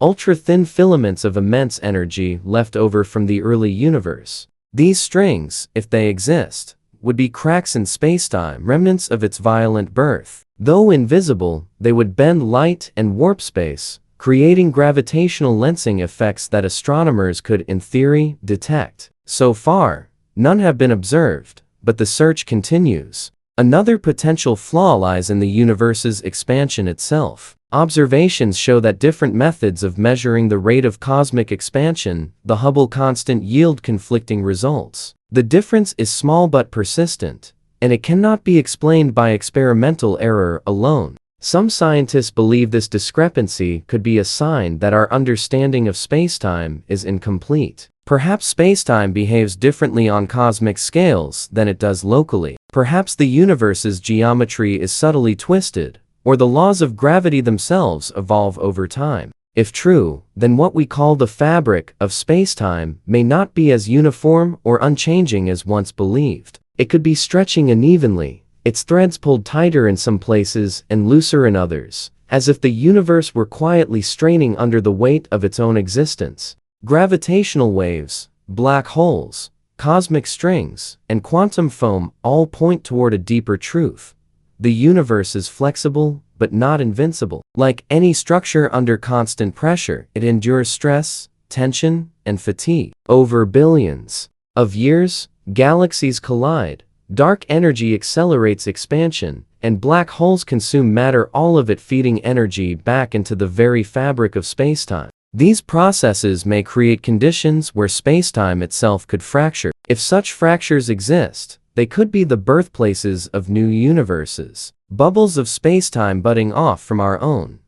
ultra-thin filaments of immense energy left over from the early universe. These strings, if they exist, would be cracks in spacetime, remnants of its violent birth. Though invisible, they would bend light and warp space, creating gravitational lensing effects that astronomers could, in theory, detect. So far, none have been observed, but the search continues. Another potential flaw lies in the universe's expansion itself. Observations show that different methods of measuring the rate of cosmic expansion, the Hubble constant, yield conflicting results. The difference is small but persistent, and it cannot be explained by experimental error alone. Some scientists believe this discrepancy could be a sign that our understanding of spacetime is incomplete. Perhaps spacetime behaves differently on cosmic scales than it does locally. Perhaps the universe's geometry is subtly twisted, or the laws of gravity themselves evolve over time. If true, then what we call the fabric of spacetime may not be as uniform or unchanging as once believed. It could be stretching unevenly, its threads pulled tighter in some places and looser in others, as if the universe were quietly straining under the weight of its own existence. Gravitational waves, black holes, cosmic strings, and quantum foam all point toward a deeper truth. The universe is flexible, but not invincible. Like any structure under constant pressure, it endures stress, tension, and fatigue. Over billions of years, galaxies collide, dark energy accelerates expansion, and black holes consume matter, all of it feeding energy back into the very fabric of spacetime. These processes may create conditions where spacetime itself could fracture. If such fractures exist, they could be the birthplaces of new universes, bubbles of spacetime budding off from our own,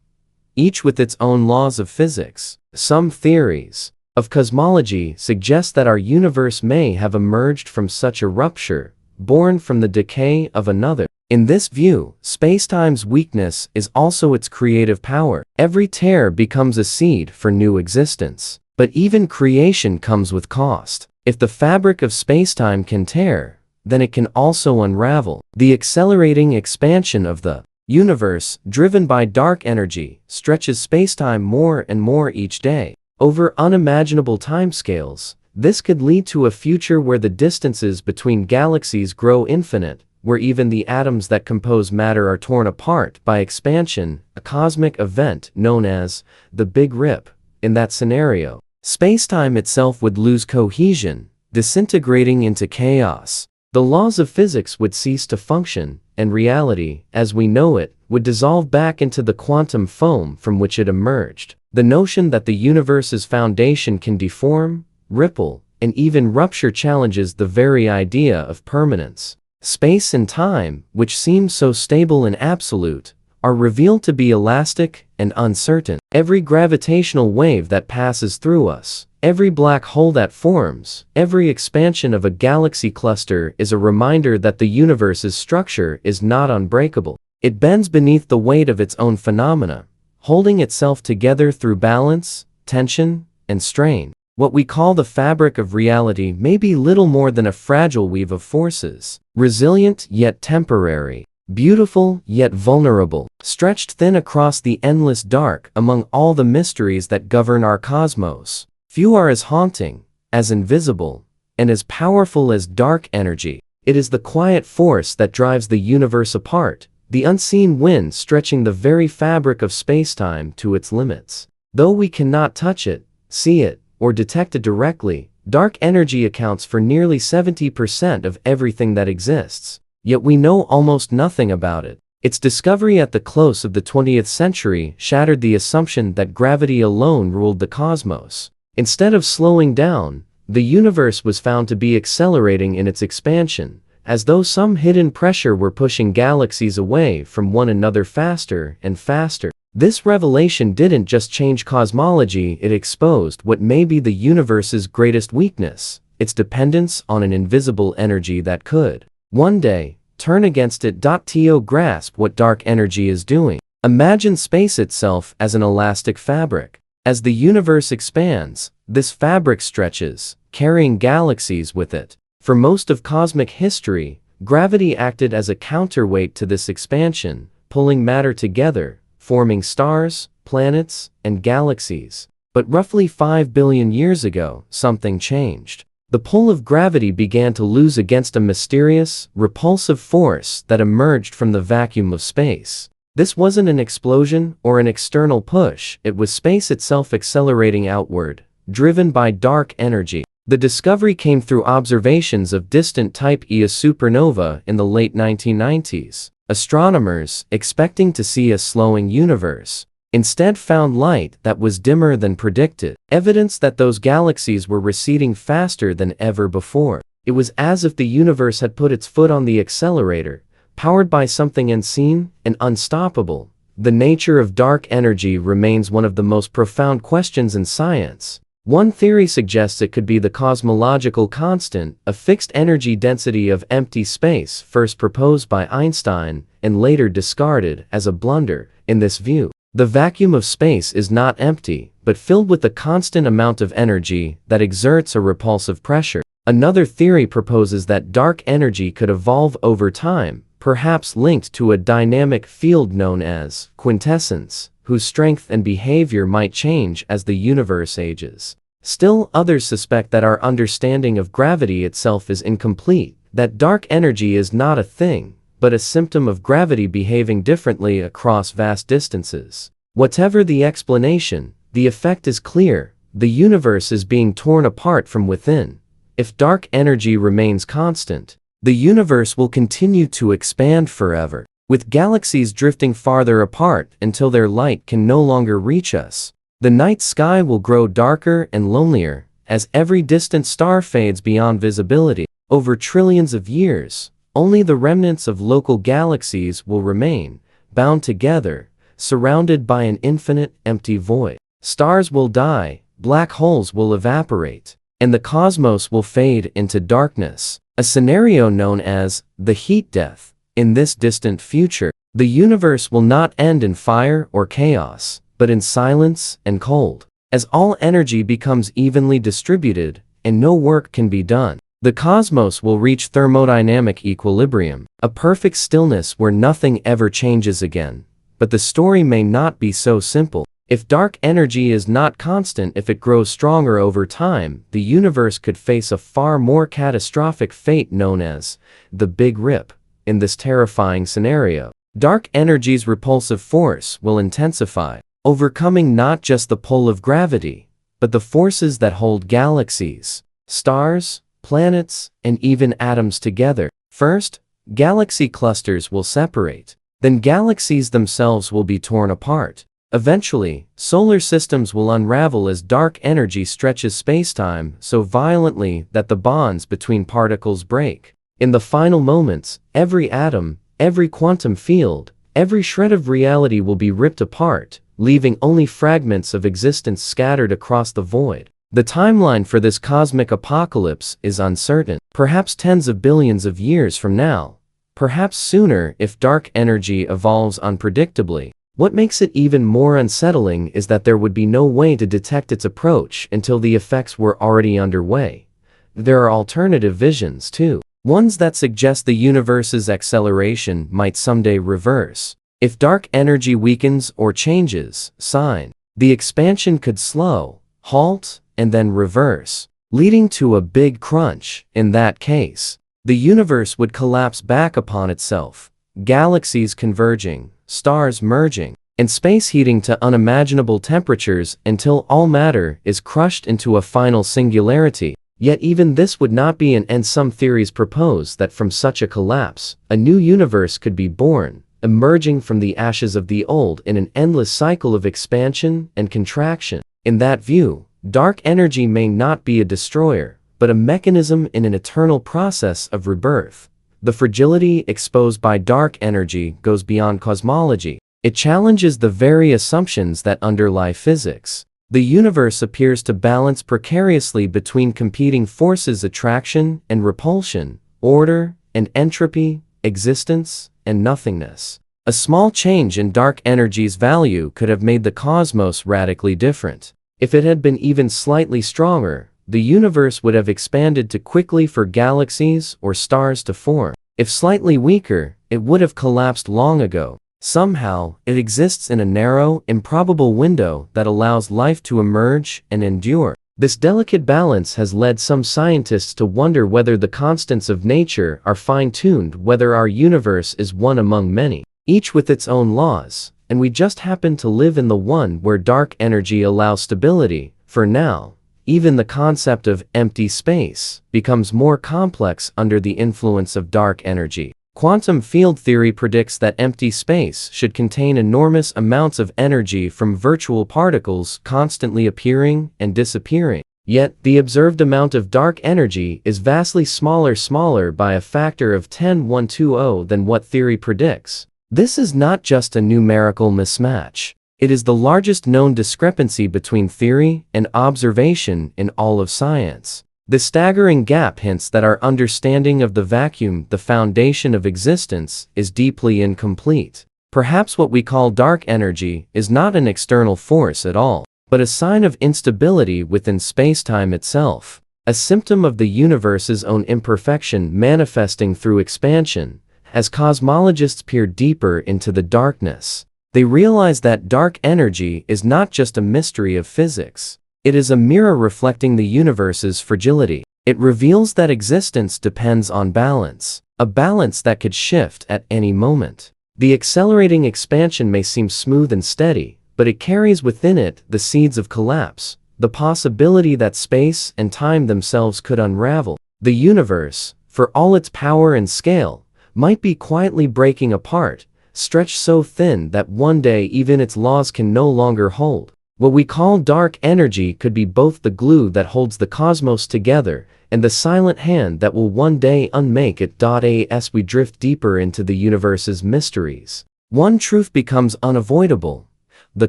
each with its own laws of physics. Some theories of cosmology suggest that our universe may have emerged from such a rupture, born from the decay of another. In this view, spacetime's weakness is also its creative power. Every tear becomes a seed for new existence. But even creation comes with cost. If the fabric of spacetime can tear, then it can also unravel. The accelerating expansion of the universe, driven by dark energy, stretches spacetime more and more each day. Over unimaginable timescales, this could lead to a future where the distances between galaxies grow infinite, where even the atoms that compose matter are torn apart by expansion, a cosmic event known as the Big Rip. In that scenario, spacetime itself would lose cohesion, disintegrating into chaos. The laws of physics would cease to function, and reality, as we know it, would dissolve back into the quantum foam from which it emerged. The notion that the universe's foundation can deform, ripple, and even rupture challenges the very idea of permanence. Space and time, which seem so stable and absolute, are revealed to be elastic and uncertain. Every gravitational wave that passes through us, every black hole that forms, every expansion of a galaxy cluster is a reminder that the universe's structure is not unbreakable. It bends beneath the weight of its own phenomena, holding itself together through balance, tension, and strain. What we call the fabric of reality may be little more than a fragile weave of forces, resilient yet temporary, beautiful yet vulnerable, stretched thin across the endless dark. Among all the mysteries that govern our cosmos, few are as haunting, as invisible, and as powerful as dark energy. It is the quiet force that drives the universe apart, the unseen wind stretching the very fabric of spacetime to its limits. Though we cannot touch it, see it, or detect it directly, dark energy accounts for nearly 70% of everything that exists. Yet we know almost nothing about it. Its discovery at the close of the 20th century shattered the assumption that gravity alone ruled the cosmos. Instead of slowing down, the universe was found to be accelerating in its expansion, as though some hidden pressure were pushing galaxies away from one another faster and faster. This revelation didn't just change cosmology, it exposed what may be the universe's greatest weakness: its dependence on an invisible energy that could, one day, turn against it. To grasp what dark energy is doing, imagine space itself as an elastic fabric. As the universe expands, this fabric stretches, carrying galaxies with it. For most of cosmic history, gravity acted as a counterweight to this expansion, pulling matter together, forming stars, planets, and galaxies. But roughly 5 billion years ago, something changed. The pull of gravity began to lose against a mysterious, repulsive force that emerged from the vacuum of space. This wasn't an explosion or an external push, it was space itself accelerating outward, driven by dark energy. The discovery came through observations of distant Type Ia supernova in the late 1990s. Astronomers, expecting to see a slowing universe, instead found light that was dimmer than predicted, evidence that those galaxies were receding faster than ever before. It was as if the universe had put its foot on the accelerator, powered by something unseen and unstoppable. The nature of dark energy remains one of the most profound questions in science. One theory suggests it could be the cosmological constant, a fixed energy density of empty space first proposed by Einstein and later discarded as a blunder. In this view, the vacuum of space is not empty, but filled with a constant amount of energy that exerts a repulsive pressure. Another theory proposes that dark energy could evolve over time, perhaps linked to a dynamic field known as quintessence, whose strength and behavior might change as the universe ages. Still, others suspect that our understanding of gravity itself is incomplete, that dark energy is not a thing, but a symptom of gravity behaving differently across vast distances. Whatever the explanation, the effect is clear: the universe is being torn apart from within. If dark energy remains constant, the universe will continue to expand forever, with galaxies drifting farther apart until their light can no longer reach us. The night sky will grow darker and lonelier as every distant star fades beyond visibility. Over trillions of years, only the remnants of local galaxies will remain, bound together, surrounded by an infinite, empty void. Stars will die, black holes will evaporate, and the cosmos will fade into darkness, a scenario known as the heat death. In this distant future, the universe will not end in fire or chaos, but in silence and cold. As all energy becomes evenly distributed and no work can be done, the cosmos will reach thermodynamic equilibrium, a perfect stillness where nothing ever changes again. But the story may not be so simple. If dark energy is not constant, if it grows stronger over time, the universe could face a far more catastrophic fate known as the Big Rip. In this terrifying scenario, dark energy's repulsive force will intensify, overcoming not just the pull of gravity, but the forces that hold galaxies, stars, planets, and even atoms together. First, galaxy clusters will separate. Then galaxies themselves will be torn apart. Eventually, solar systems will unravel as dark energy stretches spacetime so violently that the bonds between particles break. In the final moments, every atom, every quantum field, every shred of reality will be ripped apart, leaving only fragments of existence scattered across the void. The timeline for this cosmic apocalypse is uncertain. Perhaps tens of billions of years from now. Perhaps sooner if dark energy evolves unpredictably. What makes it even more unsettling is that there would be no way to detect its approach until the effects were already underway. There are alternative visions too. Ones that suggest the universe's acceleration might someday reverse. If dark energy weakens or changes sign, the expansion could slow, halt, and then reverse, leading to a big crunch. In that case, the universe would collapse back upon itself, galaxies converging, stars merging, and space heating to unimaginable temperatures until all matter is crushed into a final singularity. Yet even this would not be an end. Some theories propose that from such a collapse, a new universe could be born, emerging from the ashes of the old in an endless cycle of expansion and contraction. In that view, dark energy may not be a destroyer, but a mechanism in an eternal process of rebirth. The fragility exposed by dark energy goes beyond cosmology. It challenges the very assumptions that underlie physics. The universe appears to balance precariously between competing forces: attraction and repulsion, order and entropy, existence and nothingness. A small change in dark energy's value could have made the cosmos radically different. If it had been even slightly stronger, the universe would have expanded too quickly for galaxies or stars to form. If slightly weaker, it would have collapsed long ago. Somehow, it exists in a narrow, improbable window that allows life to emerge and endure. This delicate balance has led some scientists to wonder whether the constants of nature are fine-tuned, whether our universe is one among many, each with its own laws, and we just happen to live in the one where dark energy allows stability. For now, even the concept of empty space becomes more complex under the influence of dark energy. Quantum field theory predicts that empty space should contain enormous amounts of energy from virtual particles constantly appearing and disappearing. Yet, the observed amount of dark energy is vastly smaller by a factor of 10^120 than what theory predicts. This is not just a numerical mismatch. It is the largest known discrepancy between theory and observation in all of science. The staggering gap hints that our understanding of the vacuum, the foundation of existence, is deeply incomplete. Perhaps what we call dark energy is not an external force at all, but a sign of instability within spacetime itself, a symptom of the universe's own imperfection manifesting through expansion. As cosmologists peer deeper into the darkness, they realize that dark energy is not just a mystery of physics. It is a mirror reflecting the universe's fragility. It reveals that existence depends on balance, a balance that could shift at any moment. The accelerating expansion may seem smooth and steady, but it carries within it the seeds of collapse, the possibility that space and time themselves could unravel. The universe, for all its power and scale, might be quietly breaking apart, stretched so thin that one day even its laws can no longer hold. What we call dark energy could be both the glue that holds the cosmos together and the silent hand that will one day unmake it. As we drift deeper into the universe's mysteries, one truth becomes unavoidable: the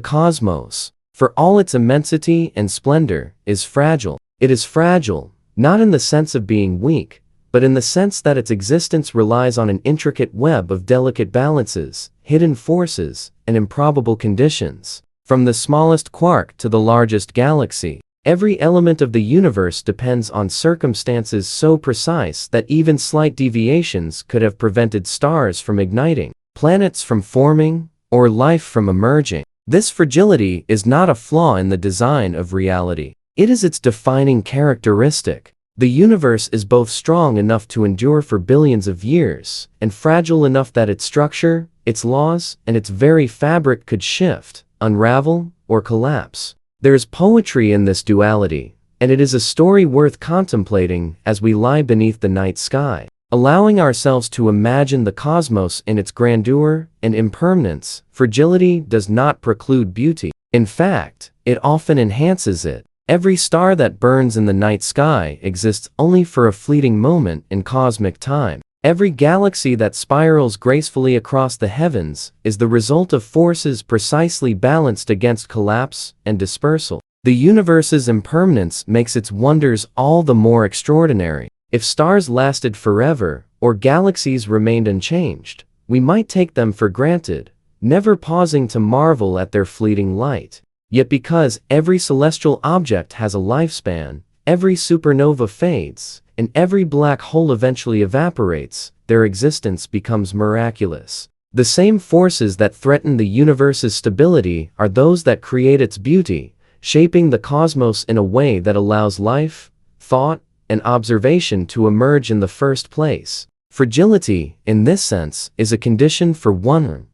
cosmos, for all its immensity and splendor, is fragile. It is fragile, not in the sense of being weak, but in the sense that its existence relies on an intricate web of delicate balances, hidden forces, and improbable conditions. From the smallest quark to the largest galaxy, every element of the universe depends on circumstances so precise that even slight deviations could have prevented stars from igniting, planets from forming, or life from emerging. This fragility is not a flaw in the design of reality. It is its defining characteristic. The universe is both strong enough to endure for billions of years, and fragile enough that its structure, its laws, and its very fabric could shift, unravel, or collapse. There is poetry in this duality, and it is a story worth contemplating as we lie beneath the night sky, allowing ourselves to imagine the cosmos in its grandeur and impermanence. Fragility does not preclude beauty. In fact, it often enhances it. Every star that burns in the night sky exists only for a fleeting moment in cosmic time. Every galaxy that spirals gracefully across the heavens is the result of forces precisely balanced against collapse and dispersal. The universe's impermanence makes its wonders all the more extraordinary. If stars lasted forever, or galaxies remained unchanged, we might take them for granted, never pausing to marvel at their fleeting light. Yet because every celestial object has a lifespan, every supernova fades, and every black hole eventually evaporates, their existence becomes miraculous. The same forces that threaten the universe's stability are those that create its beauty, shaping the cosmos in a way that allows life, thought, and observation to emerge in the first place. Fragility, in this sense, is a condition for wonder.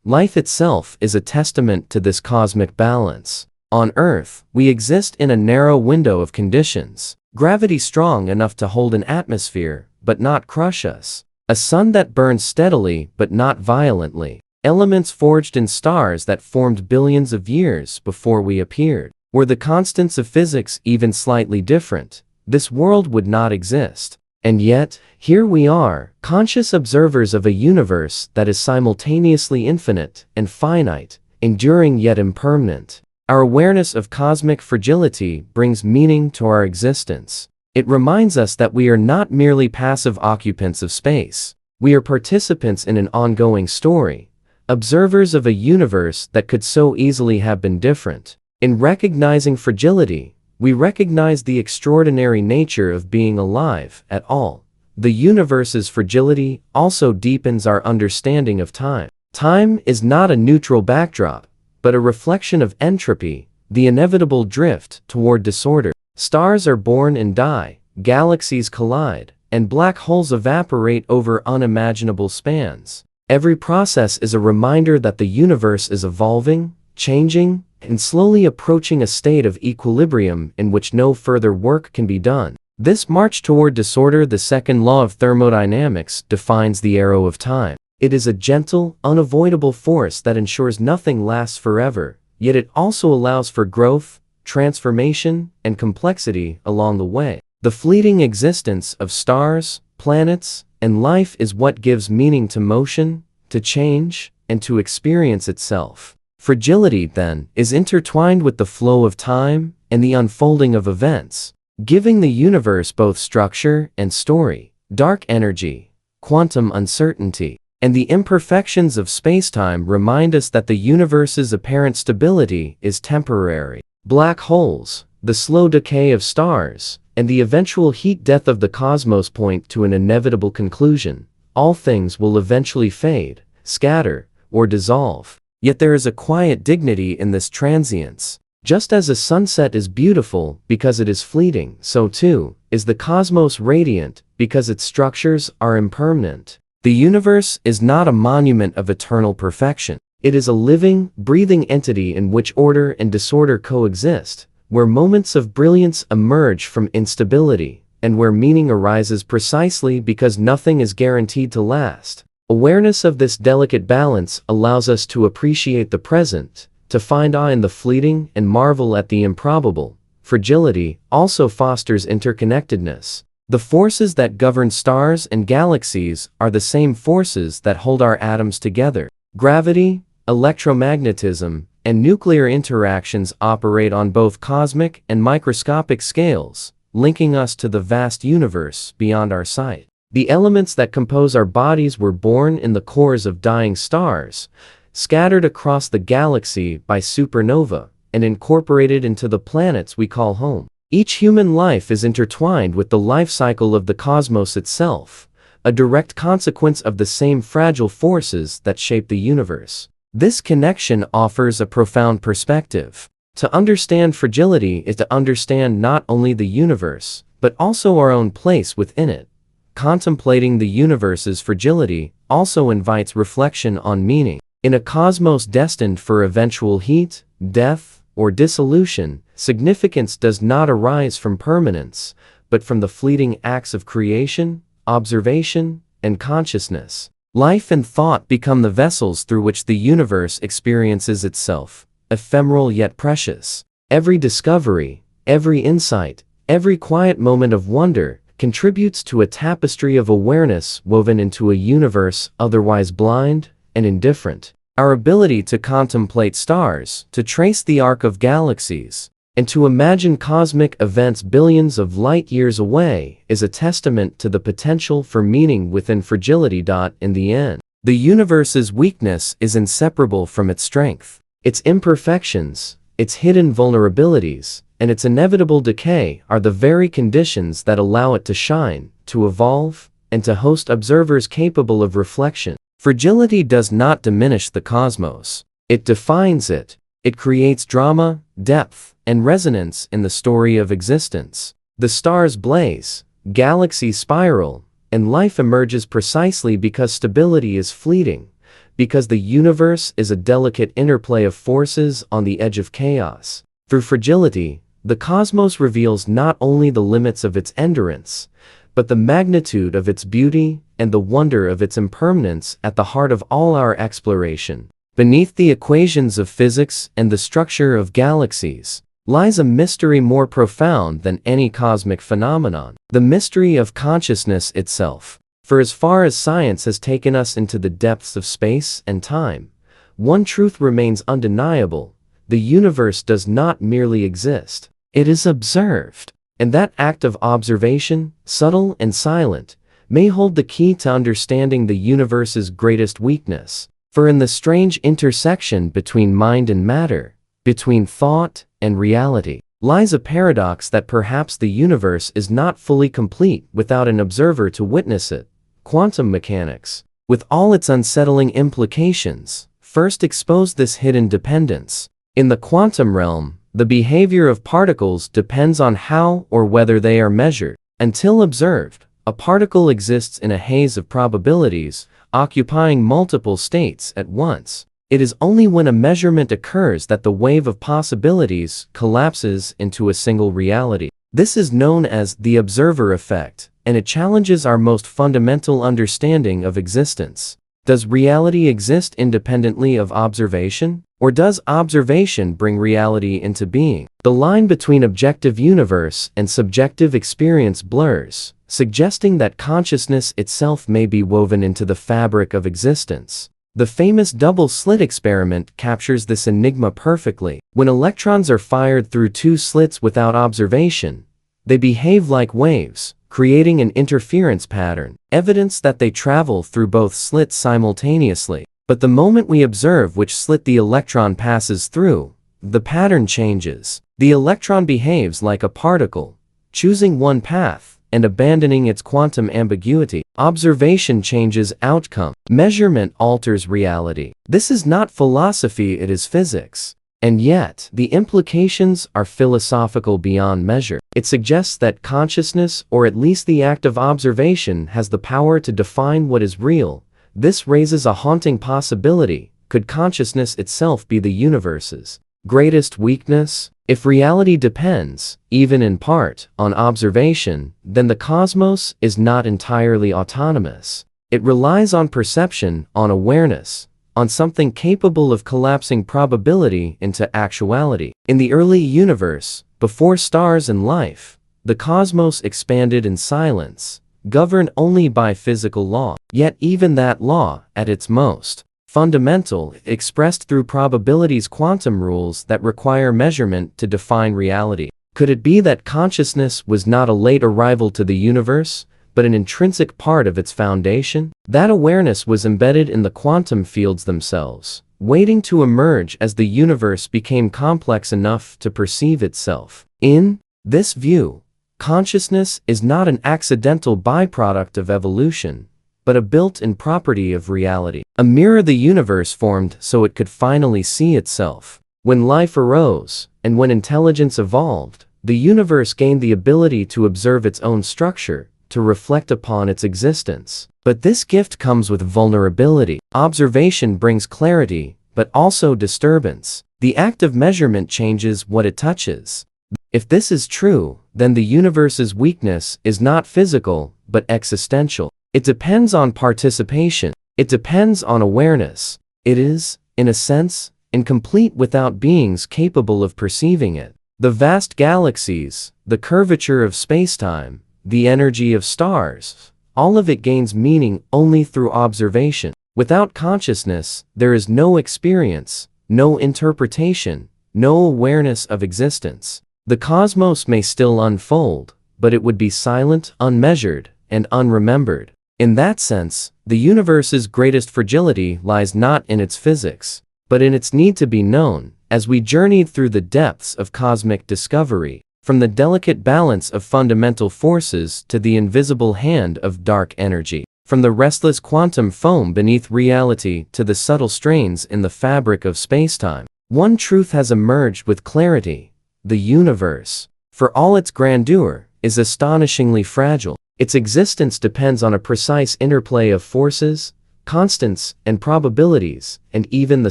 Life itself is a testament to this cosmic balance. On Earth, we exist in a narrow window of conditions. Gravity strong enough to hold an atmosphere, but not crush us. A sun that burns steadily, but not violently. elements forged in stars that formed billions of years before we appeared. Were the constants of physics even slightly different, this world would not exist. And yet, here we are, conscious observers of a universe that is simultaneously infinite and finite, enduring yet impermanent. Our awareness of cosmic fragility brings meaning to our existence. It reminds us that we are not merely passive occupants of space. We are participants in an ongoing story, observers of a universe that could so easily have been different. In recognizing fragility, we recognize the extraordinary nature of being alive at all. The universe's fragility also deepens our understanding of time. Time is not a neutral backdrop, but a reflection of entropy, the inevitable drift toward disorder. Stars are born and die, galaxies collide, and black holes evaporate over unimaginable spans. Every process is a reminder that the universe is evolving, changing, and slowly approaching a state of equilibrium in which no further work can be done. This march toward disorder, the second law of thermodynamics, defines the arrow of time. It is a gentle, unavoidable force that ensures nothing lasts forever, yet it also allows for growth, transformation, and complexity along the way. The fleeting existence of stars, planets, and life is what gives meaning to motion, to change, and to experience itself. Fragility, then, is intertwined with the flow of time and the unfolding of events, giving the universe both structure and story. Dark energy, quantum uncertainty, and the imperfections of spacetime remind us that the universe's apparent stability is temporary. Black holes, the slow decay of stars, and the eventual heat death of the cosmos point to an inevitable conclusion. All things will eventually fade, scatter, or dissolve. Yet there is a quiet dignity in this transience. Just as a sunset is beautiful because it is fleeting, so too is the cosmos radiant because its structures are impermanent. The universe is not a monument of eternal perfection. It is a living, breathing entity in which order and disorder coexist, where moments of brilliance emerge from instability, and where meaning arises precisely because nothing is guaranteed to last. Awareness of this delicate balance allows us to appreciate the present, to find awe in the fleeting and marvel at the improbable. Fragility also fosters interconnectedness. The forces that govern stars and galaxies are the same forces that hold our atoms together. Gravity, electromagnetism, and nuclear interactions operate on both cosmic and microscopic scales, linking us to the vast universe beyond our sight. The elements that compose our bodies were born in the cores of dying stars, scattered across the galaxy by supernova, and incorporated into the planets we call home. Each human life is intertwined with the life cycle of the cosmos itself, a direct consequence of the same fragile forces that shape the universe. This connection offers a profound perspective. To understand fragility is to understand not only the universe, but also our own place within it. Contemplating the universe's fragility also invites reflection on meaning. In a cosmos destined for eventual heat, death, or dissolution, significance does not arise from permanence, but from the fleeting acts of creation, observation, and consciousness. Life and thought become the vessels through which the universe experiences itself, ephemeral yet precious. Every discovery, every insight, every quiet moment of wonder contributes to a tapestry of awareness woven into a universe otherwise blind and indifferent. Our ability to contemplate stars, to trace the arc of galaxies, and to imagine cosmic events billions of light years away is a testament to the potential for meaning within fragility. In the end, the universe's weakness is inseparable from its strength. Its imperfections, its hidden vulnerabilities, and its inevitable decay are the very conditions that allow it to shine, to evolve, and to host observers capable of reflection. Fragility does not diminish the cosmos. It defines it. It creates drama, depth, and resonance in the story of existence. The stars blaze, galaxies spiral, and life emerges precisely because stability is fleeting, because the universe is a delicate interplay of forces on the edge of chaos. Through fragility, the cosmos reveals not only the limits of its endurance, but the magnitude of its beauty and the wonder of its impermanence at the heart of all our exploration. Beneath the equations of physics and the structure of galaxies lies a mystery more profound than any cosmic phenomenon, the mystery of consciousness itself. For as far as science has taken us into the depths of space and time, one truth remains undeniable: the universe does not merely exist, it is observed. And that act of observation, subtle and silent, may hold the key to understanding the universe's greatest weakness. For in the strange intersection between mind and matter, between thought and reality, lies a paradox that perhaps the universe is not fully complete without an observer to witness it. Quantum mechanics, with all its unsettling implications, first exposed this hidden dependence. In the quantum realm, the behavior of particles depends on how or whether they are measured. Until observed, a particle exists in a haze of probabilities, occupying multiple states at once. It is only when a measurement occurs that the wave of possibilities collapses into a single reality. This is known as the observer effect, and it challenges our most fundamental understanding of existence. Does reality exist independently of observation? Or does observation bring reality into being? The line between objective universe and subjective experience blurs, suggesting that consciousness itself may be woven into the fabric of existence. The famous double-slit experiment captures this enigma perfectly. When electrons are fired through two slits without observation, they behave like waves, creating an interference pattern, evidence that they travel through both slits simultaneously. But the moment we observe which slit the electron passes through, the pattern changes. The electron behaves like a particle, choosing one path and abandoning its quantum ambiguity. Observation changes outcome. Measurement alters reality. This is not philosophy, it is physics. And yet, the implications are philosophical beyond measure. It suggests that consciousness, or at least the act of observation, has the power to define what is real. This raises a haunting possibility. Could consciousness itself be the universe's greatest weakness? If reality depends, even in part, on observation, then the cosmos is not entirely autonomous. It relies on perception, on awareness, on something capable of collapsing probability into actuality. In the early universe, before stars and life, the cosmos expanded in silence, governed only by physical law. Yet even that law, at its most fundamental, expressed through probabilities, quantum rules that require measurement to define reality. Could it be that consciousness was not a late arrival to the universe, but an intrinsic part of its foundation? That awareness was embedded in the quantum fields themselves, waiting to emerge as the universe became complex enough to perceive itself. In this view, consciousness is not an accidental byproduct of evolution, but a built-in property of reality. A mirror the universe formed so it could finally see itself. When life arose, and when intelligence evolved, the universe gained the ability to observe its own structure, to reflect upon its existence. But this gift comes with vulnerability. Observation brings clarity, but also disturbance. The act of measurement changes what it touches. If this is true, then the universe's weakness is not physical, but existential. It depends on participation. It depends on awareness. It is, in a sense, incomplete without beings capable of perceiving it. The vast galaxies, the curvature of spacetime, the energy of stars, all of it gains meaning only through observation. Without consciousness, there is no experience, no interpretation, no awareness of existence. The cosmos may still unfold, but it would be silent, unmeasured, and unremembered. In that sense, the universe's greatest fragility lies not in its physics, but in its need to be known. As we journeyed through the depths of cosmic discovery, from the delicate balance of fundamental forces to the invisible hand of dark energy, from the restless quantum foam beneath reality to the subtle strains in the fabric of spacetime, one truth has emerged with clarity: the universe, for all its grandeur, is astonishingly fragile. Its existence depends on a precise interplay of forces, constants, and probabilities, and even the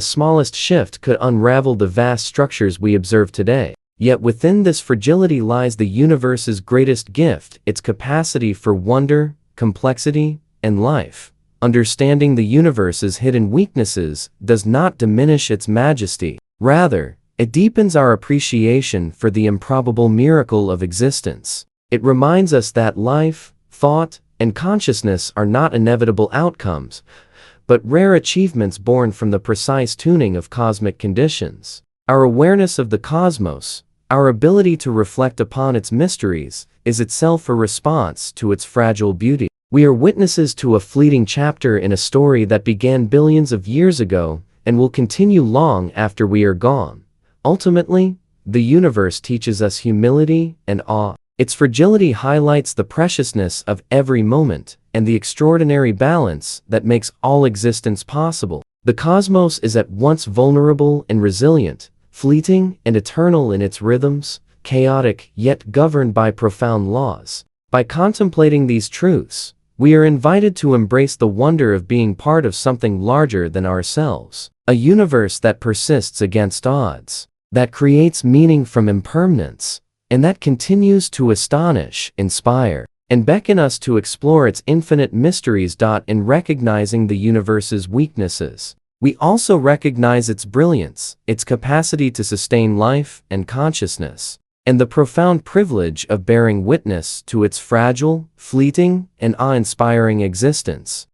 smallest shift could unravel the vast structures we observe today. Yet within this fragility lies the universe's greatest gift, its capacity for wonder, complexity, and life. Understanding the universe's hidden weaknesses does not diminish its majesty. Rather, it deepens our appreciation for the improbable miracle of existence. It reminds us that life, thought, and consciousness are not inevitable outcomes, but rare achievements born from the precise tuning of cosmic conditions. Our awareness of the cosmos, our ability to reflect upon its mysteries, is itself a response to its fragile beauty. We are witnesses to a fleeting chapter in a story that began billions of years ago and will continue long after we are gone. Ultimately, the universe teaches us humility and awe. Its fragility highlights the preciousness of every moment and the extraordinary balance that makes all existence possible. The cosmos is at once vulnerable and resilient, fleeting and eternal in its rhythms, chaotic yet governed by profound laws. By contemplating these truths, we are invited to embrace the wonder of being part of something larger than ourselves, a universe that persists against odds, that creates meaning from impermanence, and that continues to astonish, inspire, and beckon us to explore its infinite mysteries. In recognizing the universe's weaknesses, we also recognize its brilliance, its capacity to sustain life and consciousness, and the profound privilege of bearing witness to its fragile, fleeting, and awe-inspiring existence.